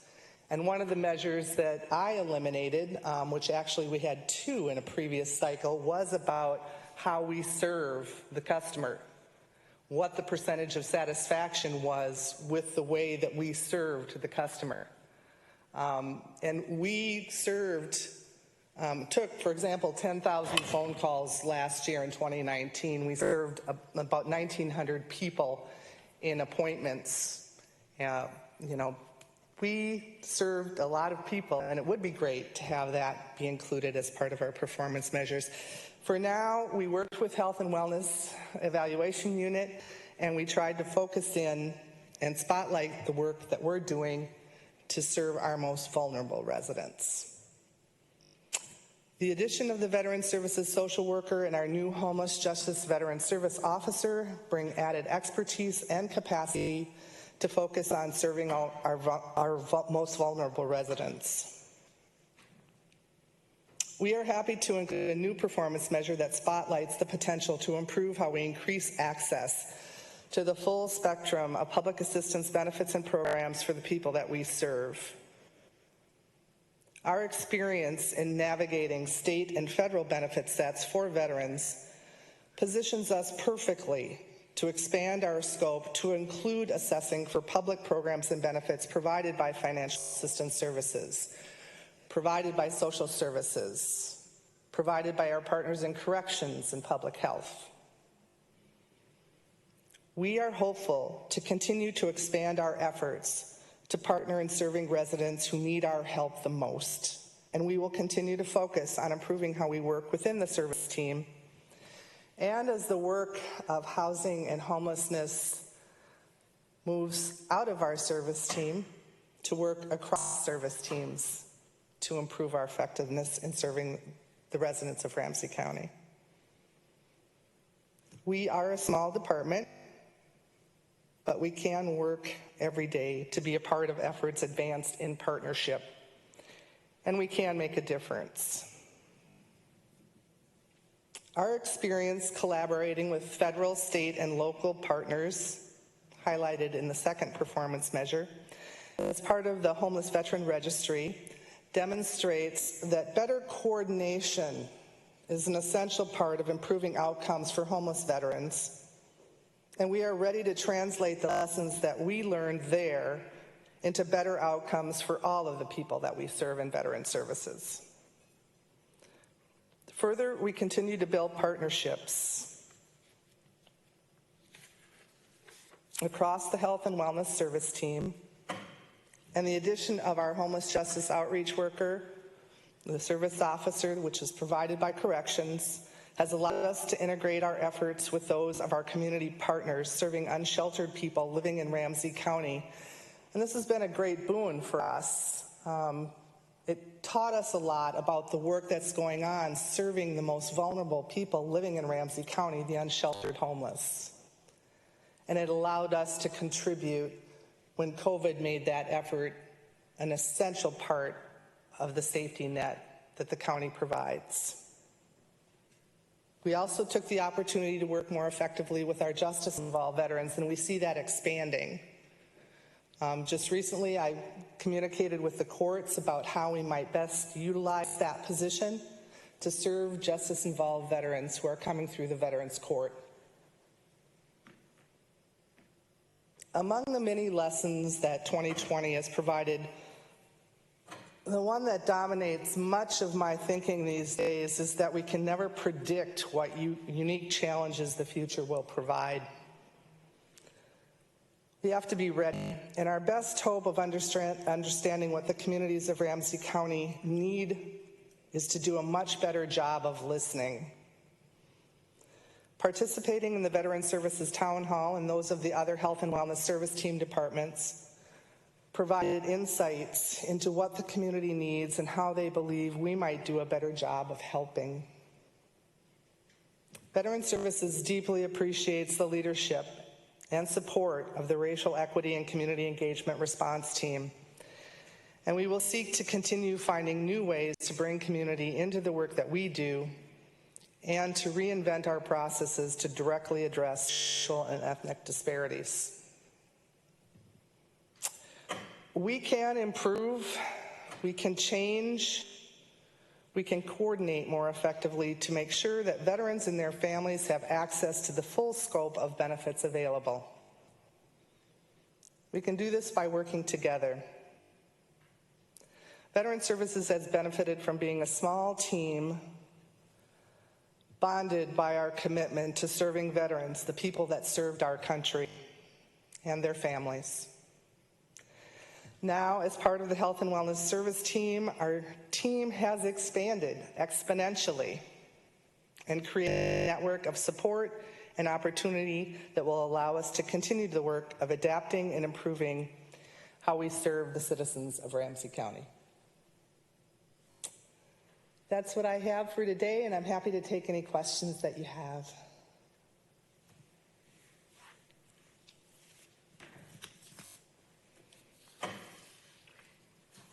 And one of the measures that I eliminated, which actually we had 2 in a previous cycle, was about how we serve the customer, what the percentage of satisfaction was with the way that we served the customer. And we took, for example, 10,000 phone calls last year in 2019. We served about 1,900 people in appointments. We served a lot of people, and it would be great to have that be included as part of our performance measures. For now, we worked with Health and Wellness Evaluation Unit, and we tried to focus in and spotlight the work that we're doing to serve our most vulnerable residents. The addition of the Veteran Services Social Worker and our new Homeless Justice Veteran Service Officer bring added expertise and capacity to focus on serving our most vulnerable residents. We are happy to include a new performance measure that spotlights the potential to improve how we increase access to the full spectrum of public assistance benefits and programs for the people that we serve. Our experience in navigating state and federal benefit sets for veterans positions us perfectly to expand our scope to include assessing for public programs and benefits provided by financial assistance services, provided by social services, provided by our partners in corrections and public health. We are hopeful to continue to expand our efforts to partner in serving residents who need our help the most, and we will continue to focus on improving how we work within the service team And as the work of housing and homelessness moves out of our service team to work across service teams to improve our effectiveness in serving the residents of Ramsey County. We are a small department, but we can work every day to be a part of efforts advanced in partnership, and we can make a difference. Our experience collaborating with federal, state, and local partners, highlighted in the second performance measure, as part of the Homeless Veteran Registry, demonstrates that better coordination is an essential part of improving outcomes for homeless veterans, and we are ready to translate the lessons that we learned there into better outcomes for all of the people that we serve in veteran services. Further, we continue to build partnerships across the Health and Wellness Service team, and the addition of our homeless justice outreach worker, the service officer, which is provided by corrections, has allowed us to integrate our efforts with those of our community partners serving unsheltered people living in Ramsey County. And this has been a great boon for us. It taught us a lot about the work that's going on serving the most vulnerable people living in Ramsey County, the unsheltered homeless. And it allowed us to contribute when COVID made that effort an essential part of the safety net that the county provides. We also took the opportunity to work more effectively with our justice-involved veterans, and we see that expanding. Just recently, I communicated with the courts about how we might best utilize that position to serve justice-involved veterans who are coming through the Veterans Court. Among the many lessons that 2020 has provided, the one that dominates much of my thinking these days is that we can never predict what unique challenges the future will provide. We have to be ready, and our best hope of understanding what the communities of Ramsey County need is to do a much better job of listening. Participating in the Veteran Services Town Hall and those of the other Health and Wellness Service Team departments provided insights into what the community needs and how they believe we might do a better job of helping. Veteran Services deeply appreciates the leadership and support of the Racial Equity and Community Engagement Response Team, and we will seek to continue finding new ways to bring community into the work that we do and to reinvent our processes to directly address racial and ethnic disparities. We can improve, we can change, we can coordinate more effectively to make sure that veterans and their families have access to the full scope of benefits available. We can do this by working together. Veteran Services has benefited from being a small team bonded by our commitment to serving veterans, the people that served our country, and their families. Now, as part of the Health and Wellness Service Team, our team has expanded exponentially and created a network of support and opportunity that will allow us to continue the work of adapting and improving how we serve the citizens of Ramsey County. That's what I have for today, and I'm happy to take any questions that you have.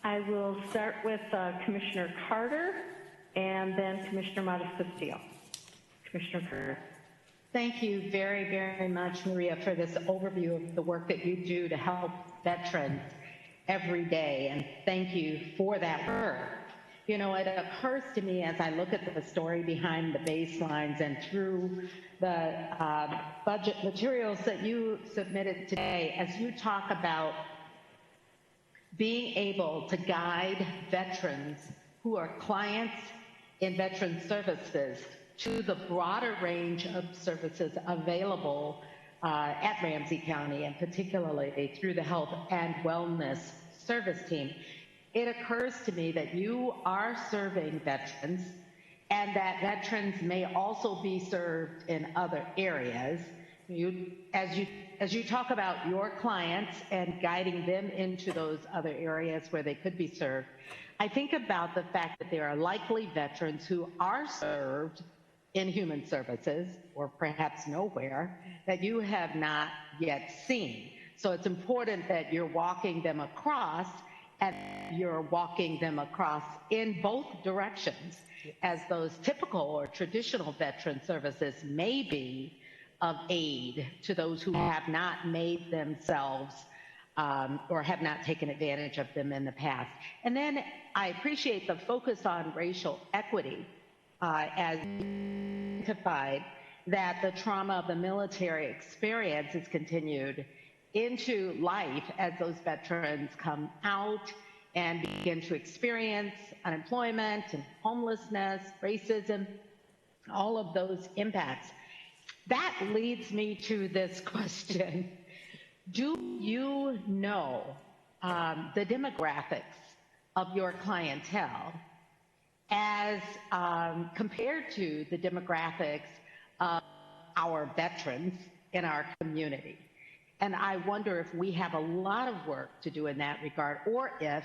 I will start with Commissioner Carter and then Commissioner Matas-Castillo. Commissioner Carter. Thank you very, very much, Maria, for this overview of the work that you do to help veterans every day, and thank you for that work. You know, it occurs to me as I look at the story behind the baselines and through the budget materials that you submitted today, as you talk about being able to guide veterans who are clients in veteran services to the broader range of services available at Ramsey County, and particularly through the Health and Wellness Service Team. It occurs to me that you are serving veterans and that veterans may also be served in other areas. As you talk about your clients and guiding them into those other areas where they could be served, I think about the fact that there are likely veterans who are served in human services, or perhaps nowhere, that you have not yet seen. So it's important that you're walking them across, and you're walking them across in both directions, as those typical or traditional veteran services may be of aid to those who have not made themselves or have not taken advantage of them in the past. And then I appreciate the focus on racial equity as identified that the trauma of the military experience is continued into life as those veterans come out and begin to experience unemployment and homelessness, racism, all of those impacts. That leads me to this question. Do you know the demographics of your clientele as compared to the demographics of our veterans in our community? And I wonder if we have a lot of work to do in that regard, or if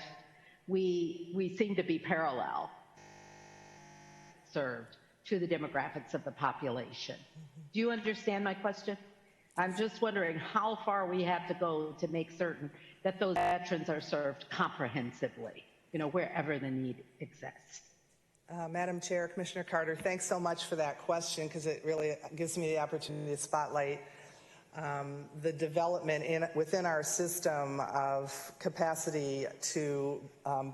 we seem to be parallel served to the demographics of the population. Do you understand my question? I'm just wondering how far we have to go to make certain that those veterans are served comprehensively, wherever the need exists. Madam Chair, Commissioner Carter, thanks so much for that question, because it really gives me the opportunity to spotlight the development within our system of capacity to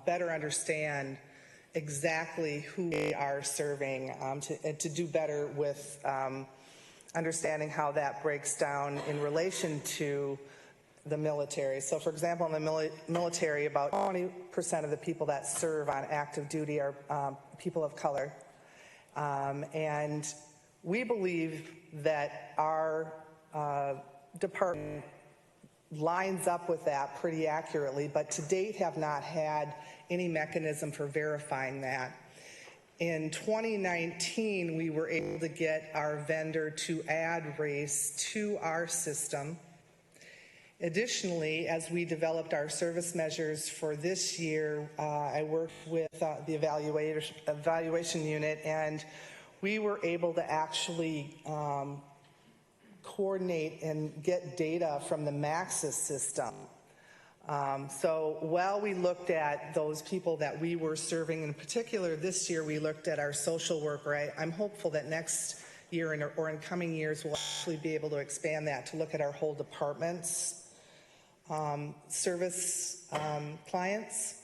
better understand exactly who we are serving, and to do better with understanding how that breaks down in relation to the military. So, for example, in the military, about 20% of the people that serve on active duty are people of color. And we believe that our department lines up with that pretty accurately, but to date have not had any mechanism for verifying that. In 2019, we were able to get our vendor to add race to our system. Additionally, as we developed our service measures for this year, I worked with the evaluation unit, and we were able to actually coordinate and get data from the Maxis system. So while we looked at those people that we were serving, in particular this year we looked at our social worker. I'm hopeful that next year or in coming years we'll actually be able to expand that to look at our whole department's service clients.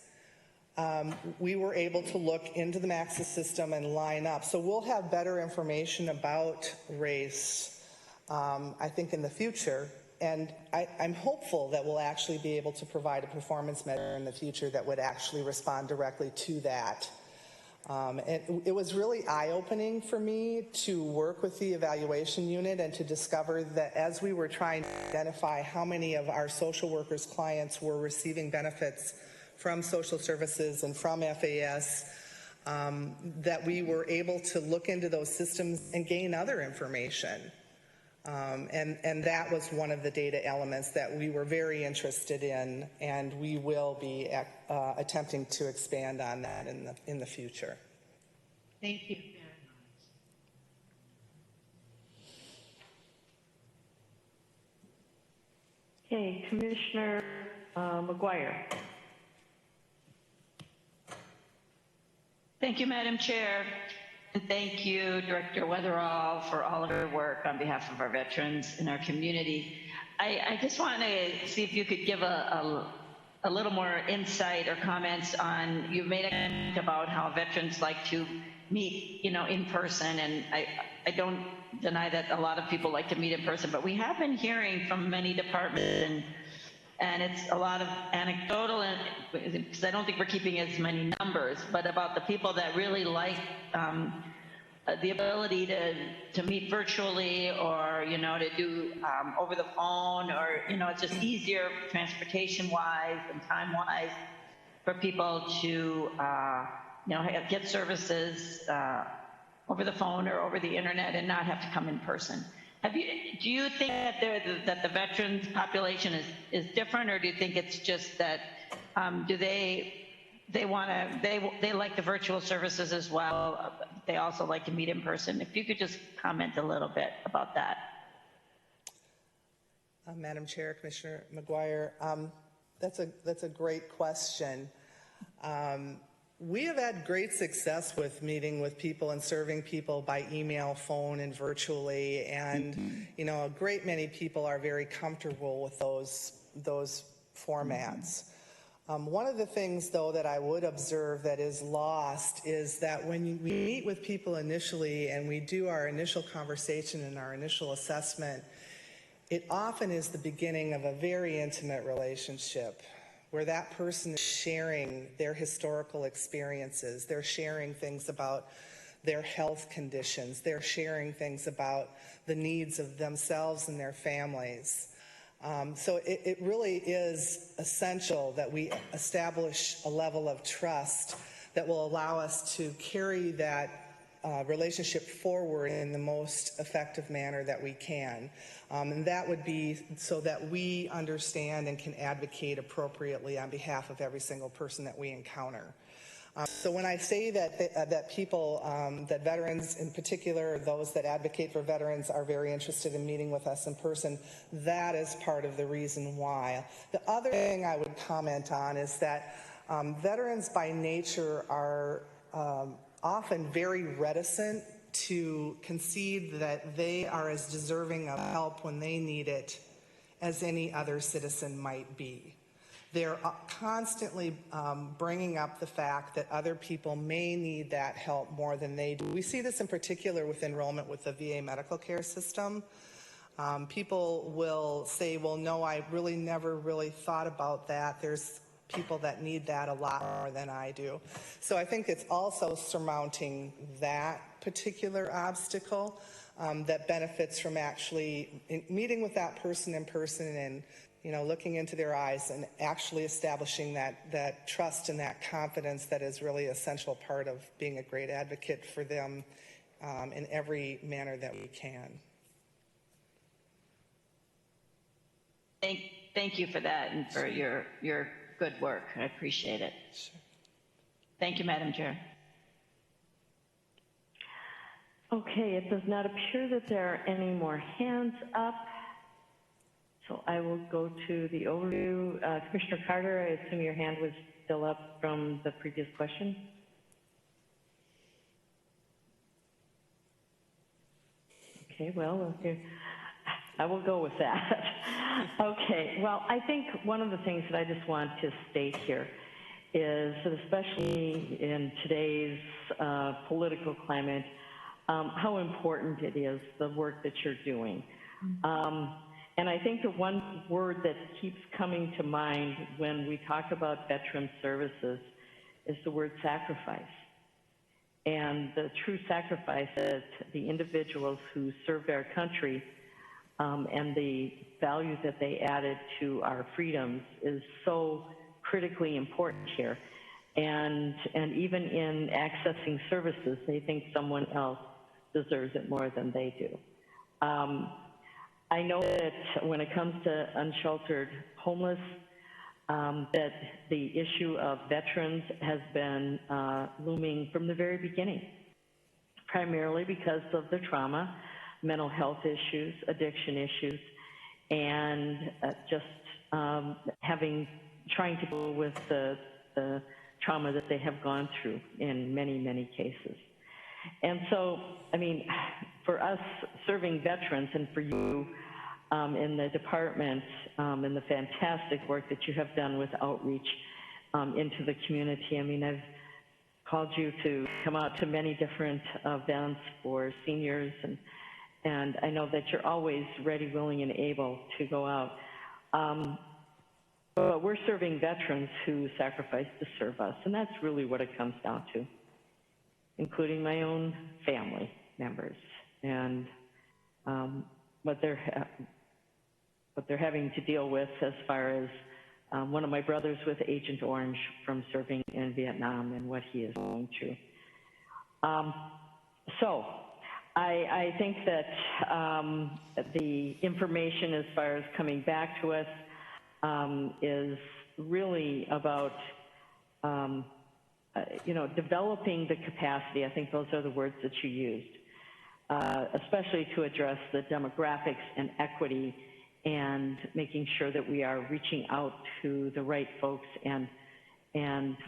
We were able to look into the Maxis system and line up. So we'll have better information about race, I think, in the future. And I'm hopeful that we'll actually be able to provide a performance measure in the future that would actually respond directly to that. It was really eye-opening for me to work with the evaluation unit and to discover that as we were trying to identify how many of our social workers' clients were receiving benefits from social services and from FAS, that we were able to look into those systems and gain other information. And that was one of the data elements that we were very interested in, and we will be attempting to expand on that in the future. Thank you very much. Okay, Commissioner McGuire. Thank you, Madam Chair. And thank you, Director Weatherall, for all of your work on behalf of our veterans in our community. I just want to see if you could give a little more insight or comments on, you made a comment about how veterans like to meet, in person, and I don't deny that a lot of people like to meet in person, but we have been hearing from many departments, and it's a lot of anecdotal, because I don't think we're keeping as many numbers, but about the people that really like the ability to meet virtually, or to do over the phone, or it's just easier transportation-wise and time-wise for people to get services over the phone or over the internet and not have to come in person. Do you think that the veterans population is different, or do you think it's just that do they like the virtual services as well? They also like to meet in person. If you could just comment a little bit about that. Madam Chair, Commissioner McGuire, that's a great question. We have had great success with meeting with people and serving people by email, phone, and virtually, and you know, a great many people are very comfortable with those formats. One of the things, though, that I would observe that is lost is that when we meet with people initially and we do our initial conversation and our initial assessment, it often is the beginning of a very intimate relationship where that person is sharing their historical experiences, they're sharing things about their health conditions, they're sharing things about the needs of themselves and their families. So it really is essential that we establish a level of trust that will allow us to carry that relationship forward in the most effective manner that we can. And that would be so that we understand and can advocate appropriately on behalf of every single person that we encounter. So when I say that people, that veterans in particular, those that advocate for veterans are very interested in meeting with us in person, that is part of the reason why. The other thing I would comment on is that veterans by nature are often very reticent to concede that they are as deserving of help when they need it as any other citizen might be. They're constantly bringing up the fact that other people may need that help more than they do. We see this in particular with enrollment with the VA medical care system. People will say, well, no, I really never really thought about that. There's people that need that a lot more than I do. So I think it's also surmounting that particular obstacle that benefits from actually meeting with that person in person and looking into their eyes and actually establishing that trust and that confidence that is really an essential part of being a great advocate for them in every manner that we can. Thank you for that and for your good work. I appreciate it. Sure. Thank you, Madam Chair. Okay, it does not appear that there are any more hands up. So I will go to the overview. Commissioner Carter, I assume your hand was still up from the previous question. Okay, well, okay. I will go with that. Okay, well, I think one of the things that I just want to state here is that especially in today's political climate, how important it is, the work that you're doing. And I think the one word that keeps coming to mind when we talk about veteran services is the word sacrifice. And the true sacrifice that the individuals who served our country and the values that they added to our freedoms is so critically important here. And even in accessing services, they think someone else deserves it more than they do. I know that when it comes to unsheltered homeless, that the issue of veterans has been looming from the very beginning, primarily because of their trauma, mental health issues, addiction issues, and trying to deal with the trauma that they have gone through in many, many cases. And so, I mean, for us serving veterans and for you in the department and the fantastic work that you have done with outreach into the community, I mean, I've called you to come out to many different events for seniors, and I know that you're always ready, willing, and able to go out. But we're serving veterans who sacrifice to serve us, and that's really what it comes down to, including my own family members and what they're having to deal with as far as one of my brothers with Agent Orange from serving in Vietnam and what he is going through. So I think that the information as far as coming back to us is really about, developing the capacity. I think those are the words that you used, especially to address the demographics and equity and making sure that we are reaching out to the right folks and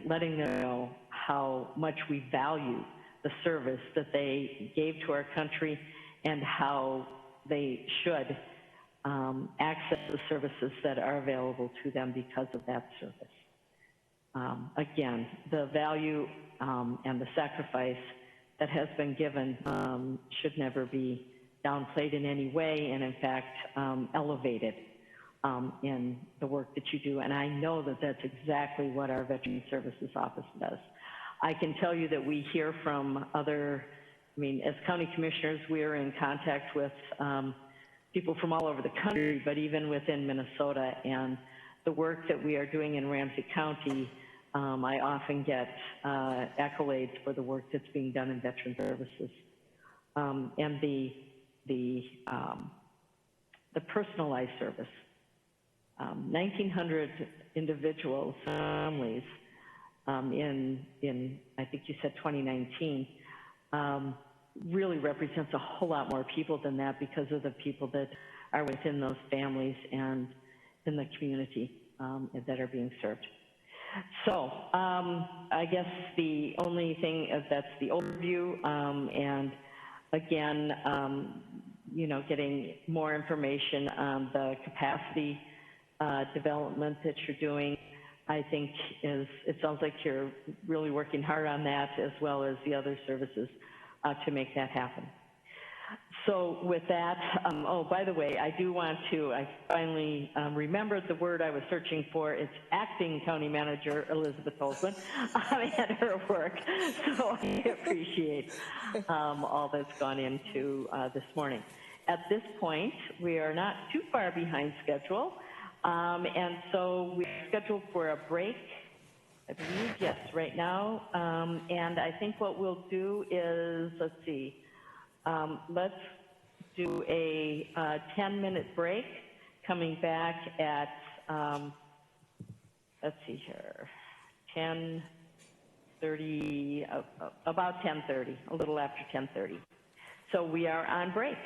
letting them know how much we value the service that they gave to our country and how they should access the services that are available to them because of that service. Again, the value and the sacrifice that has been given should never be downplayed in any way, and in fact elevated in the work that you do. And I know that that's exactly what our Veteran Services Office does. I can tell you that we hear from other, as county commissioners, we're in contact with people from all over the country, but even within Minnesota, and the work that we are doing in Ramsey County, I often get accolades for the work that's being done in veteran services. And the personalized service. 1,900 individuals, families, in I think you said 2019, really represents a whole lot more people than that because of the people that are within those families and in the community that are being served. So I guess the only thing is that's the overview, and again, getting more information on the capacity development that you're doing, I think it sounds like you're really working hard on that, as well as the other services to make that happen. So with that, oh, by the way, I finally remembered the word I was searching for. It's Acting County Manager Elizabeth Holzman and her work. So I appreciate all that's gone into this morning. At this point, we are not too far behind schedule. And so we're scheduled for a break, I believe, yes, right now. And I think what we'll do is, let's see, let's do a 10-minute break, coming back at, let's see here, 10:30, about 10:30, a little after 10:30. So we are on break.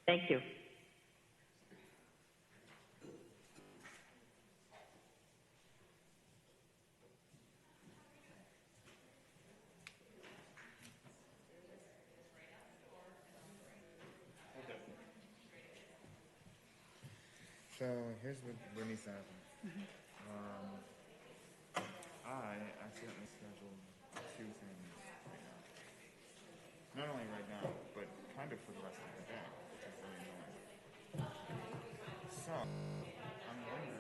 Thank you. So here's what really happened. I accidentally scheduled two things right now. Not only right now, but kind of for the rest of the day, which is really annoying. So I'm wondering.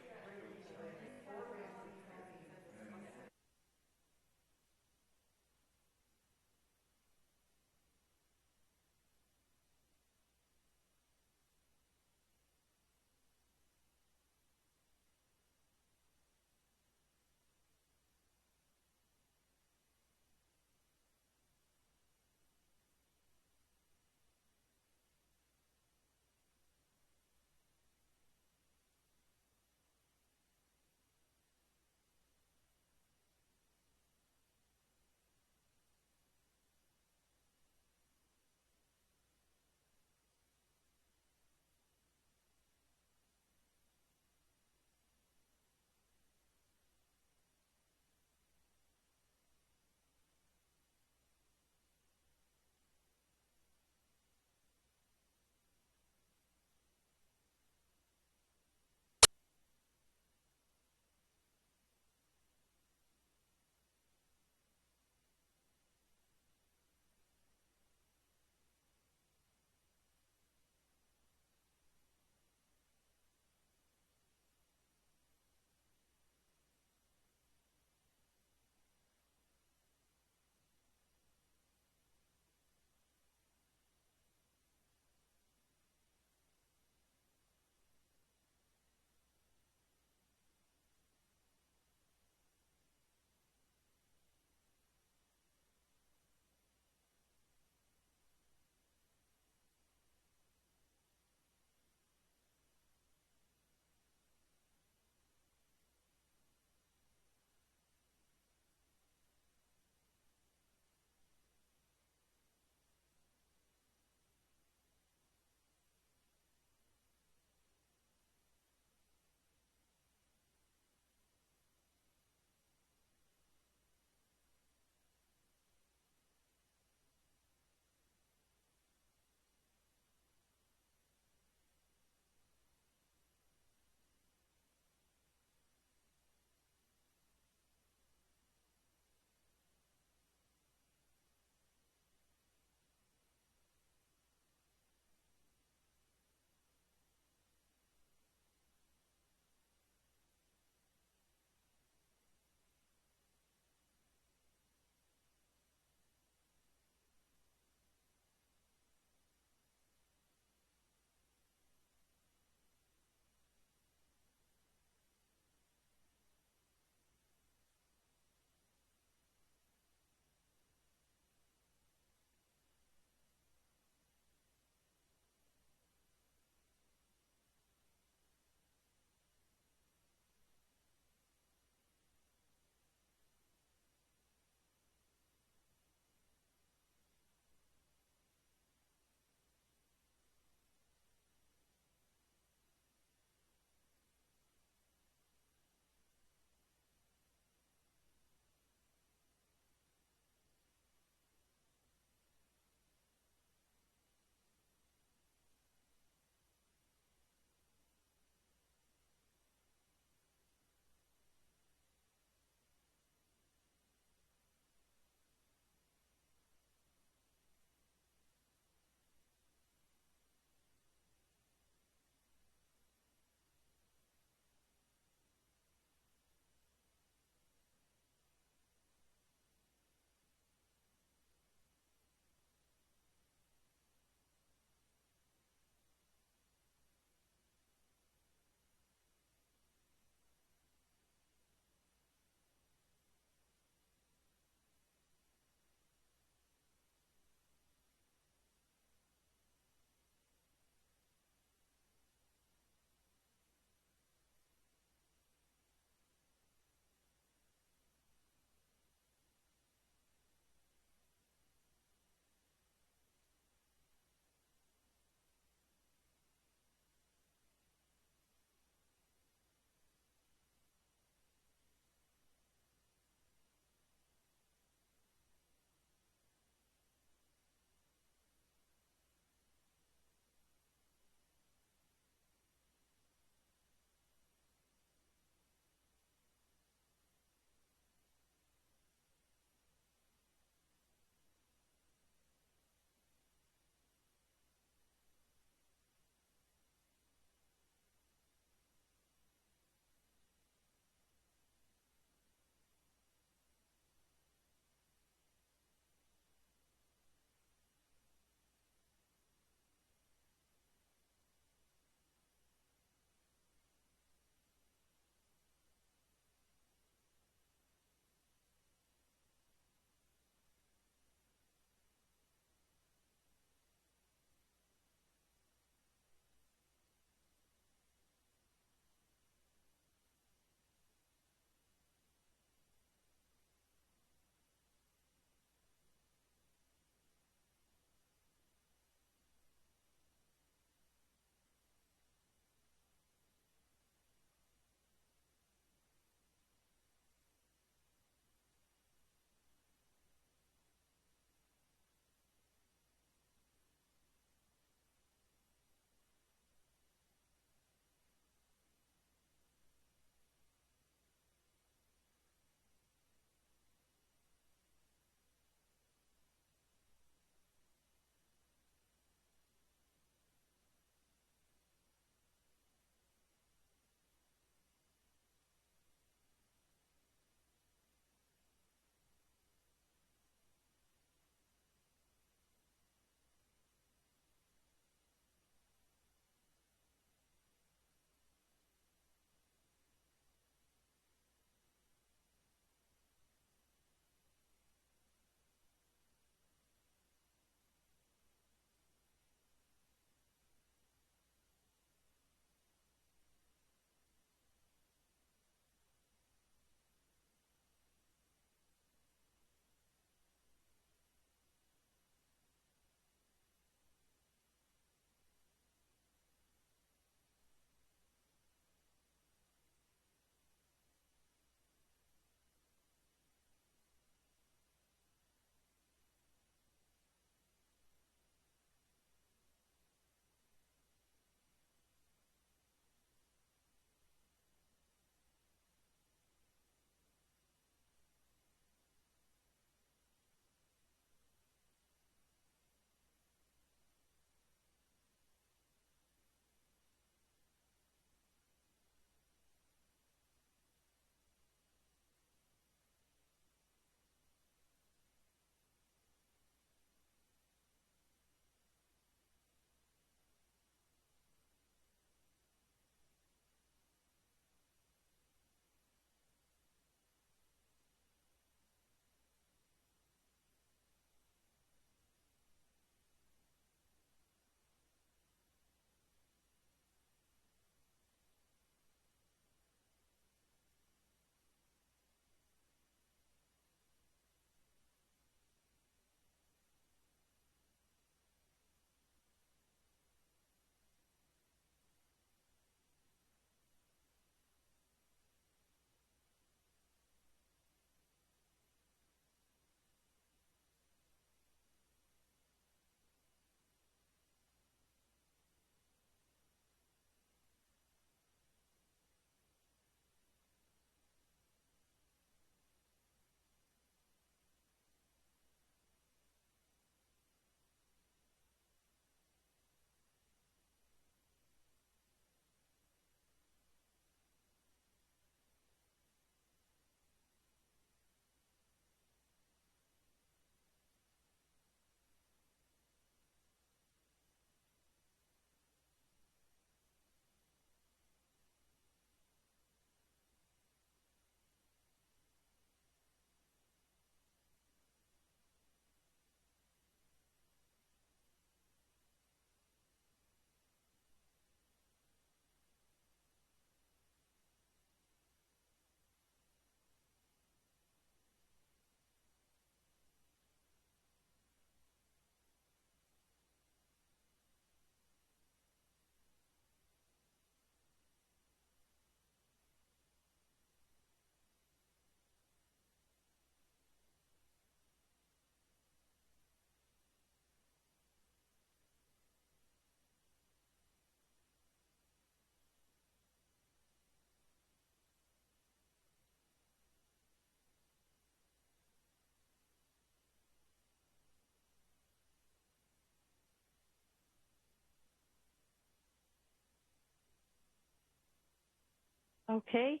Okay,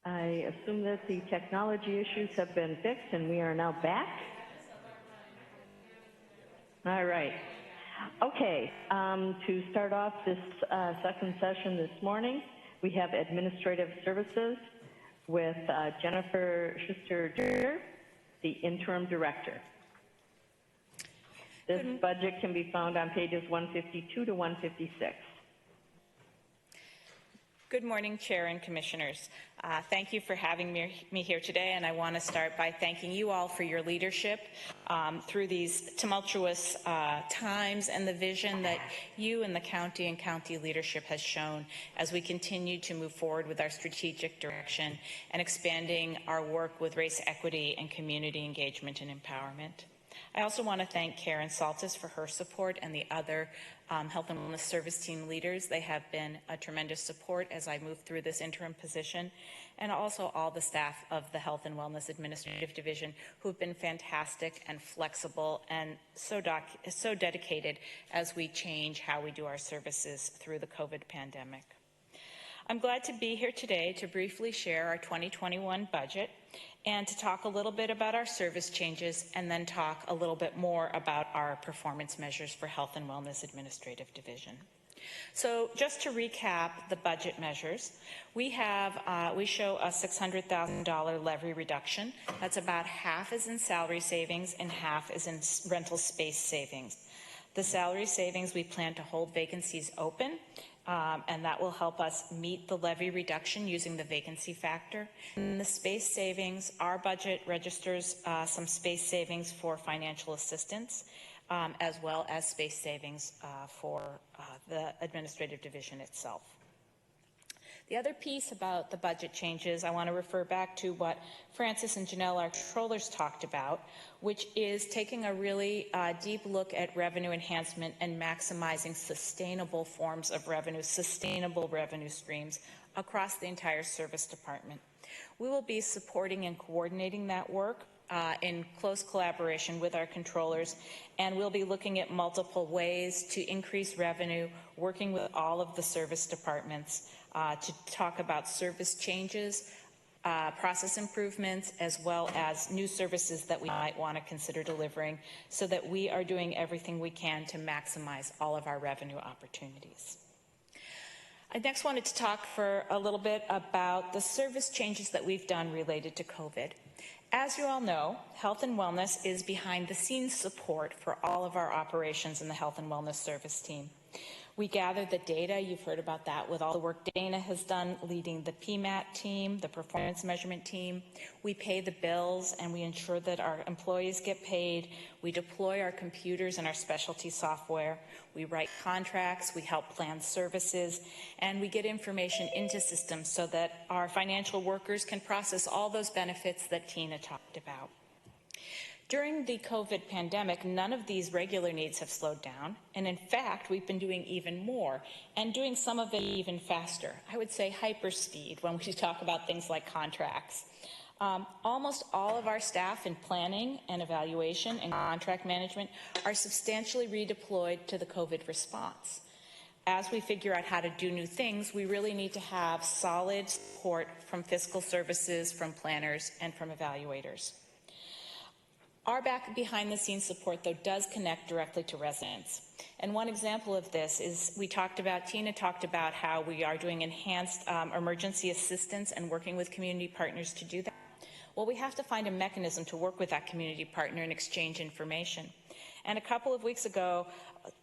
I assume that the technology issues have been fixed and we are now back. All right. Okay, to start off this second session this morning, we have Administrative Services with Jennifer Schuster, the Interim Director. This budget can be found on pages 152 to 156. Good morning, Chair and Commissioners. Thank you for having me here today, and I want to start by thanking you all for your leadership through these tumultuous times and the vision that you and the county and county leadership has shown as we continue to move forward with our strategic direction and expanding our work with race equity and community engagement and empowerment. I also want to thank Karen Saltis for her support and the other Health and Wellness Service Team leaders. They have been a tremendous support as I move through this interim position, and also all the staff of the Health and Wellness Administrative Division who have been fantastic and flexible and so dedicated as we change how we do our services through the COVID pandemic. I'm glad to be here today to briefly share our 2021 budget and to talk a little bit about our service changes and then talk a little bit more about our performance measures for Health and Wellness Administrative Division. So just to recap the budget measures, we show a $600,000 levy reduction. That's about half is in salary savings and half is in rental space savings. The salary savings, we plan to hold vacancies open, and that will help us meet the levy reduction using the vacancy factor. In the space savings, our budget registers some space savings for financial assistance, as well as space savings for the administrative division itself. The other piece about the budget changes, I want to refer back to what Francis and Janelle, our controllers, talked about, which is taking a really deep look at revenue enhancement and maximizing sustainable forms of revenue, sustainable revenue streams across the entire service department. We will be supporting and coordinating that work in close collaboration with our controllers, and we'll be looking at multiple ways to increase revenue, working with all of the service departments to talk about service changes, process improvements, as well as new services that we might want to consider delivering so that we are doing everything we can to maximize all of our revenue opportunities. I next wanted to talk for a little bit about the service changes that we've done related to COVID. As you all know, Health and Wellness is behind-the-scenes support for all of our operations in the Health and Wellness Service Team. We gather the data, you've heard about that with all the work Dana has done leading the PMAT team, the performance measurement team. We pay the bills and we ensure that our employees get paid. We deploy our computers and our specialty software. We write contracts, we help plan services, and we get information into systems so that our financial workers can process all those benefits that Tina talked about. During the COVID pandemic, none of these regular needs have slowed down. And in fact, we've been doing even more and doing some of it even faster. I would say hyperspeed when we talk about things like contracts. Almost all of our staff in planning and evaluation and contract management are substantially redeployed to the COVID response. As we figure out how to do new things, we really need to have solid support from fiscal services, from planners, and from evaluators. Our behind-the-scenes support, though, does connect directly to residents. And one example of this is Tina talked about how we are doing enhanced emergency assistance and working with community partners to do that. Well, we have to find a mechanism to work with that community partner and exchange information. And a couple of weeks ago,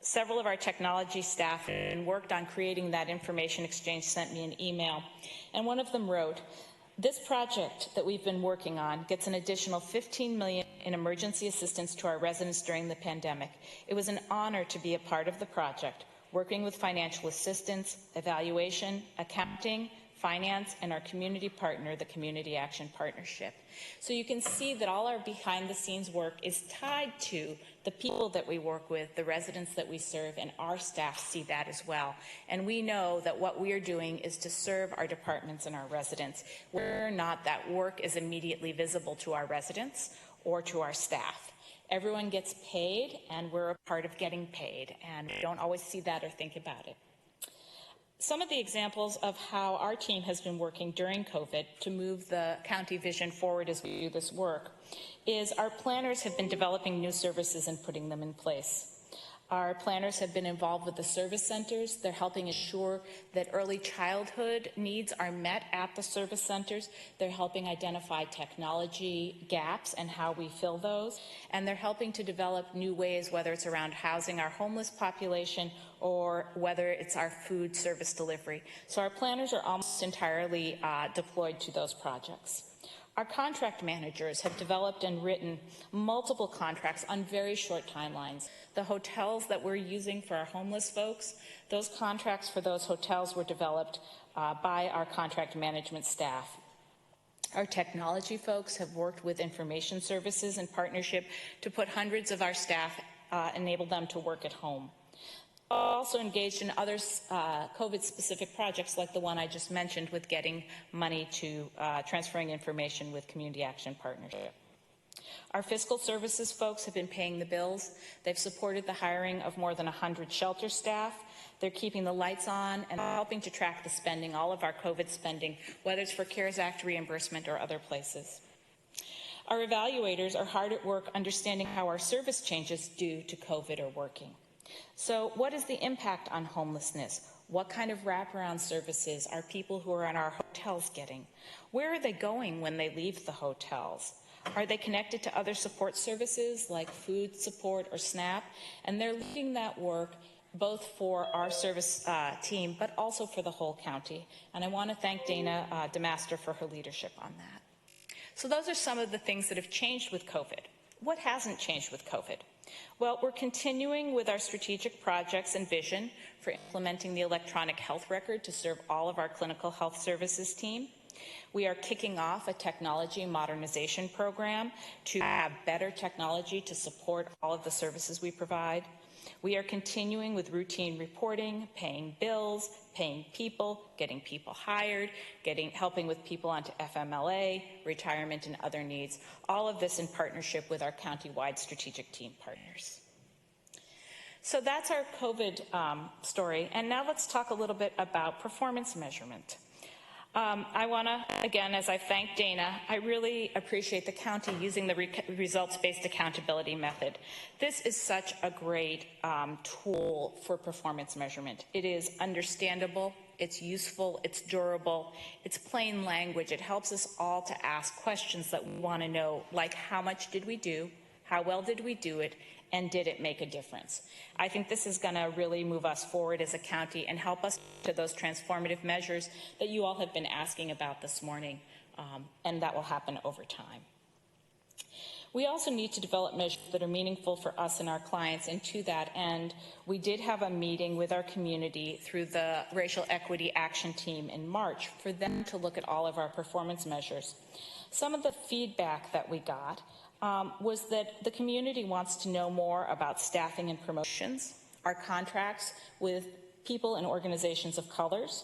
several of our technology staff and worked on creating that information exchange sent me an email. And one of them wrote, "This project that we've been working on gets an additional $15 million in emergency assistance to our residents during the pandemic. It was an honor to be a part of the project, working with financial assistance, evaluation, accounting, finance, and our community partner, the Community Action Partnership." So you can see that all our behind-the-scenes work is tied to the people that we work with, the residents that we serve, and our staff see that as well. And we know that what we are doing is to serve our departments and our residents, whether or not that work is immediately visible to our residents or to our staff. Everyone gets paid, and we're a part of getting paid, and we don't always see that or think about it. Some of the examples of how our team has been working during COVID to move the county vision forward as we do this work is our planners have been developing new services and putting them in place. Our planners have been involved with the service centers. They're helping ensure that early childhood needs are met at the service centers. They're helping identify technology gaps and how we fill those. And they're helping to develop new ways, whether it's around housing our homeless population or whether it's our food service delivery. So our planners are almost entirely deployed to those projects. Our contract managers have developed and written multiple contracts on very short timelines. The hotels that we're using for our homeless folks, those contracts for those hotels were developed by our contract management staff. Our technology folks have worked with information services in partnership to put hundreds of our staff, enable them to work at home. Also engaged in other COVID-specific projects like the one I just mentioned with getting money to transferring information with Community Action Partnership. Our fiscal services folks have been paying the bills. They've supported the hiring of more than 100 shelter staff. They're keeping the lights on and helping to track the spending, all of our COVID spending, whether it's for CARES Act reimbursement or other places. Our evaluators are hard at work understanding how our service changes due to COVID are working. So what is the impact on homelessness? What kind of wraparound services are people who are in our hotels getting? Where are they going when they leave the hotels? Are they connected to other support services like food support or SNAP? And they're leading that work both for our service team, but also for the whole county. And I want to thank Dana DeMaster for her leadership on that. So those are some of the things that have changed with COVID. What hasn't changed with COVID? Well, we're continuing with our strategic projects and vision for implementing the electronic health record to serve all of our clinical health services team. We are kicking off a technology modernization program to have better technology to support all of the services we provide. We are continuing with routine reporting, paying bills, paying people, getting people hired, helping with people onto FMLA, retirement, and other needs. All of this in partnership with our county-wide strategic team partners. So that's our COVID story. And now let's talk a little bit about performance measurement. I want to, again, as I thank Dana, I really appreciate the county using the results-based accountability method. This is such a great tool for performance measurement. It is understandable, it's useful, it's durable, it's plain language. It helps us all to ask questions that we want to know, like how much did we do, how well did we do it, and did it make a difference? I think this is going to really move us forward as a county and help us to those transformative measures that you all have been asking about this morning, and that will happen over time. We also need to develop measures that are meaningful for us and our clients, and to that end, we did have a meeting with our community through the Racial Equity Action Team in March for them to look at all of our performance measures. Some of the feedback that we got was that the community wants to know more about staffing and promotions, our contracts with people and organizations of colors,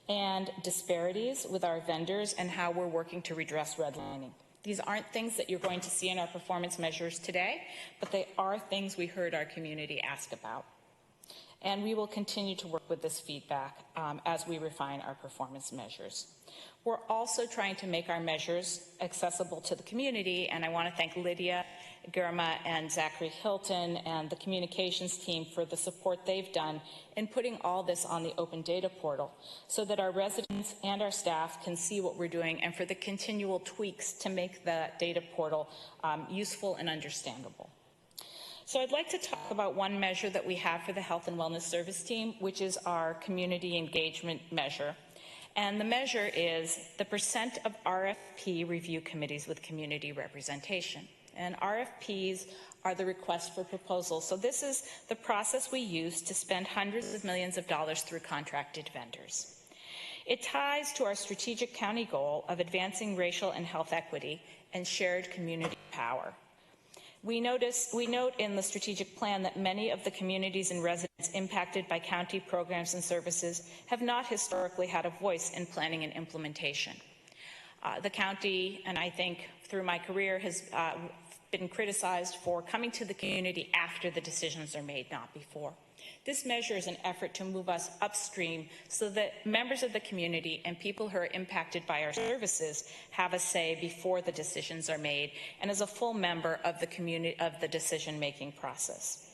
and disparities with our vendors and how we're working to redress redlining. These aren't things that you're going to see in our performance measures today, but they are things we heard our community ask about. And we will continue to work with this feedback as we refine our performance measures. We're also trying to make our measures accessible to the community, and I want to thank Lydia Germa and Zachary Hilton and the communications team for the support they've done in putting all this on the open data portal so that our residents and our staff can see what we're doing, and for the continual tweaks to make the data portal useful and understandable. So I'd like to talk about one measure that we have for the Health and Wellness Service team, which is our community engagement measure. And the measure is the percent of RFP review committees with community representation. And RFPs are the request for proposals. So this is the process we use to spend hundreds of millions of dollars through contracted vendors. It ties to our strategic county goal of advancing racial and health equity and shared community power. We note in the strategic plan that many of the communities and residents impacted by county programs and services have not historically had a voice in planning and implementation. The county, and I think through my career, has been criticized for coming to the community after the decisions are made, not before. This measure is an effort to move us upstream so that members of the community and people who are impacted by our services have a say before the decisions are made and as a full member of the community of the decision-making process.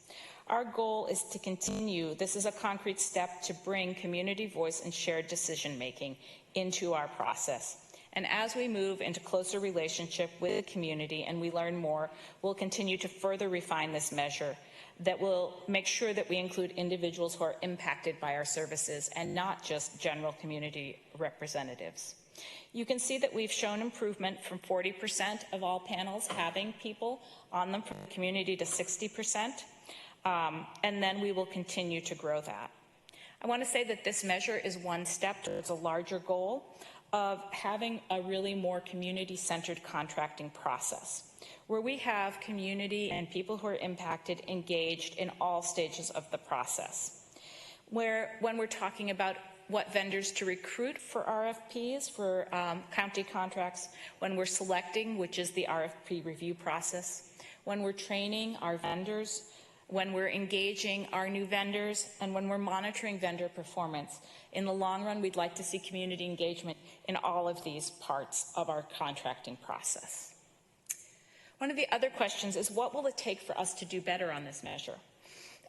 Our goal is to continue, this is a concrete step to bring community voice and shared decision-making into our process. And as we move into closer relationship with the community and we learn more, we'll continue to further refine this measure that will make sure that we include individuals who are impacted by our services and not just general community representatives. You can see that we've shown improvement from 40% of all panels having people on them from the community to 60%, and then we will continue to grow that. I want to say that this measure is one step towards a larger goal of having a really more community-centered contracting process, where we have community and people who are impacted engaged in all stages of the process. Where when we're talking about what vendors to recruit for RFPs, for county contracts, when we're selecting, which is the RFP review process, when we're training our vendors, when we're engaging our new vendors, and when we're monitoring vendor performance. In the long run, we'd like to see community engagement in all of these parts of our contracting process. One of the other questions is, what will it take for us to do better on this measure?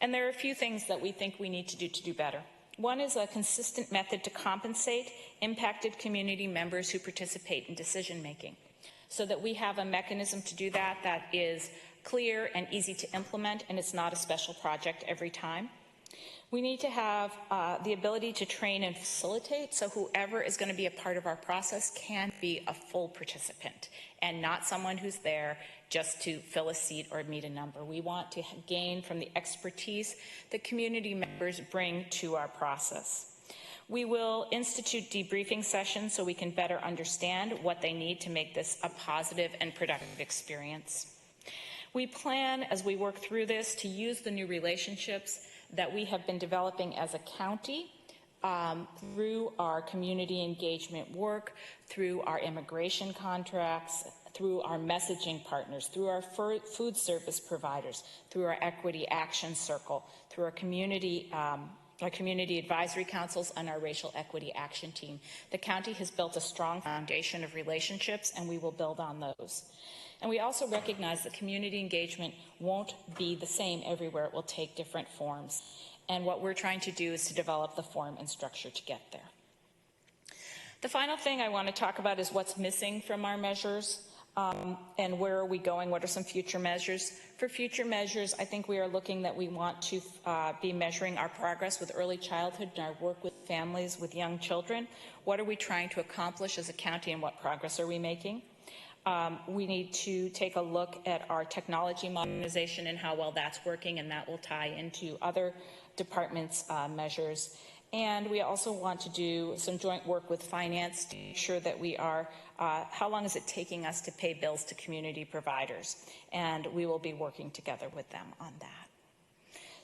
And there are a few things that we think we need to do better. One is a consistent method to compensate impacted community members who participate in decision-making, so that we have a mechanism to do that that is clear and easy to implement, and it's not a special project every time. We need to have the ability to train and facilitate, so whoever is going to be a part of our process can be a full participant and not someone who's there just to fill a seat or meet a number. We want to gain from the expertise that community members bring to our process. We will institute debriefing sessions so we can better understand what they need to make this a positive and productive experience. We plan, as we work through this, to use the new relationships that we have been developing as a county through our community engagement work, through our immigration contracts, through our messaging partners, through our food service providers, through our equity action circle, through our community advisory councils, and our racial equity action team. The county has built a strong foundation of relationships, and we will build on those. And we also recognize that community engagement won't be the same everywhere. It will take different forms. And what we're trying to do is to develop the form and structure to get there. The final thing I want to talk about is what's missing from our measures and where are we going? What are some future measures? For future measures, I think we are looking that we want to be measuring our progress with early childhood and our work with families with young children. What are we trying to accomplish as a county and what progress are we making? We need to take a look at our technology modernization and how well that's working, and that will tie into other departments' measures. And we also want to do some joint work with finance to ensure that we are, how long is it taking us to pay bills to community providers? And we will be working together with them on that.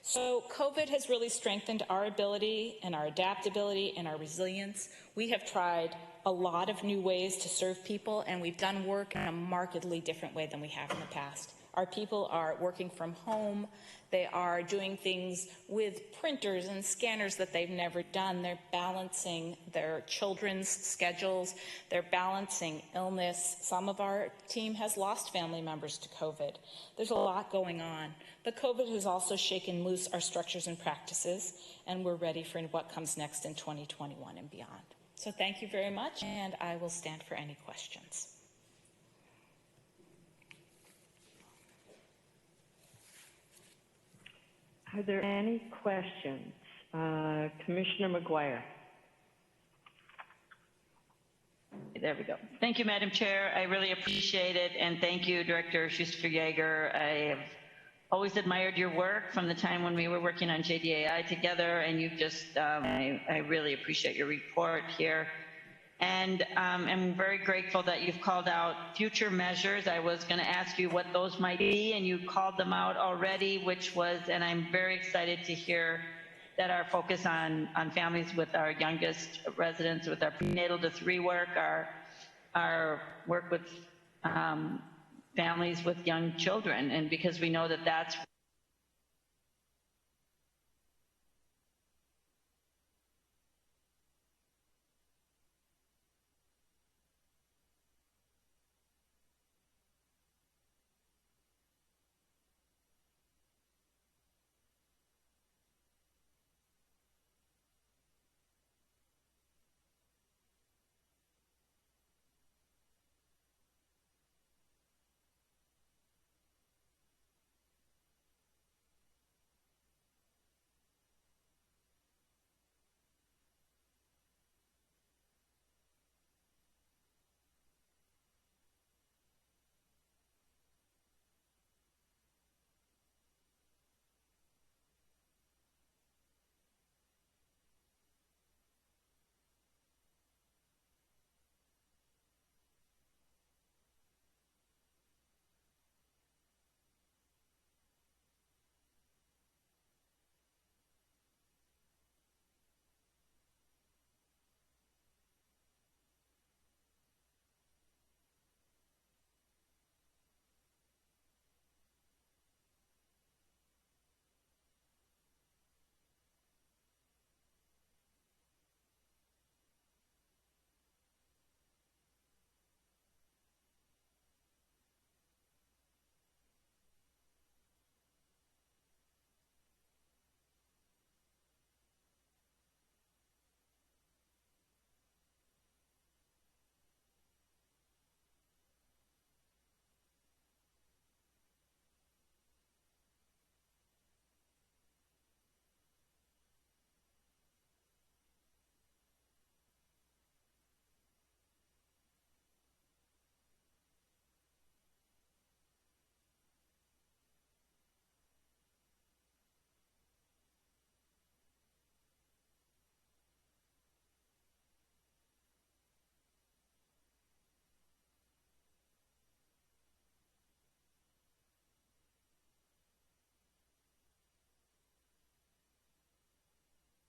So COVID has really strengthened our ability and our adaptability and our resilience. We have tried a lot of new ways to serve people, and we've done work in a markedly different way than we have in the past. Our people are working from home. They are doing things with printers and scanners that they've never done. They're balancing their children's schedules. They're balancing illness. Some of our team has lost family members to COVID. There's a lot going on. But COVID has also shaken loose our structures and practices, and we're ready for what comes next in 2021 and beyond. So thank you very much, and I will stand for any questions. Are there any questions? Commissioner McGuire. There we go. Thank you, Madam Chair. I really appreciate it, and thank you, Director Schuster-Yeager. I have always admired your work from the time when we were working on JDAI together, and you've just, I really appreciate your report here. And I'm very grateful that you've called out future measures. I was going to ask you what those might be, and you called them out already, which was, and I'm very excited to hear that our focus on families with our youngest residents, with our prenatal to 3 work, our work with families with young children, and because we know that that's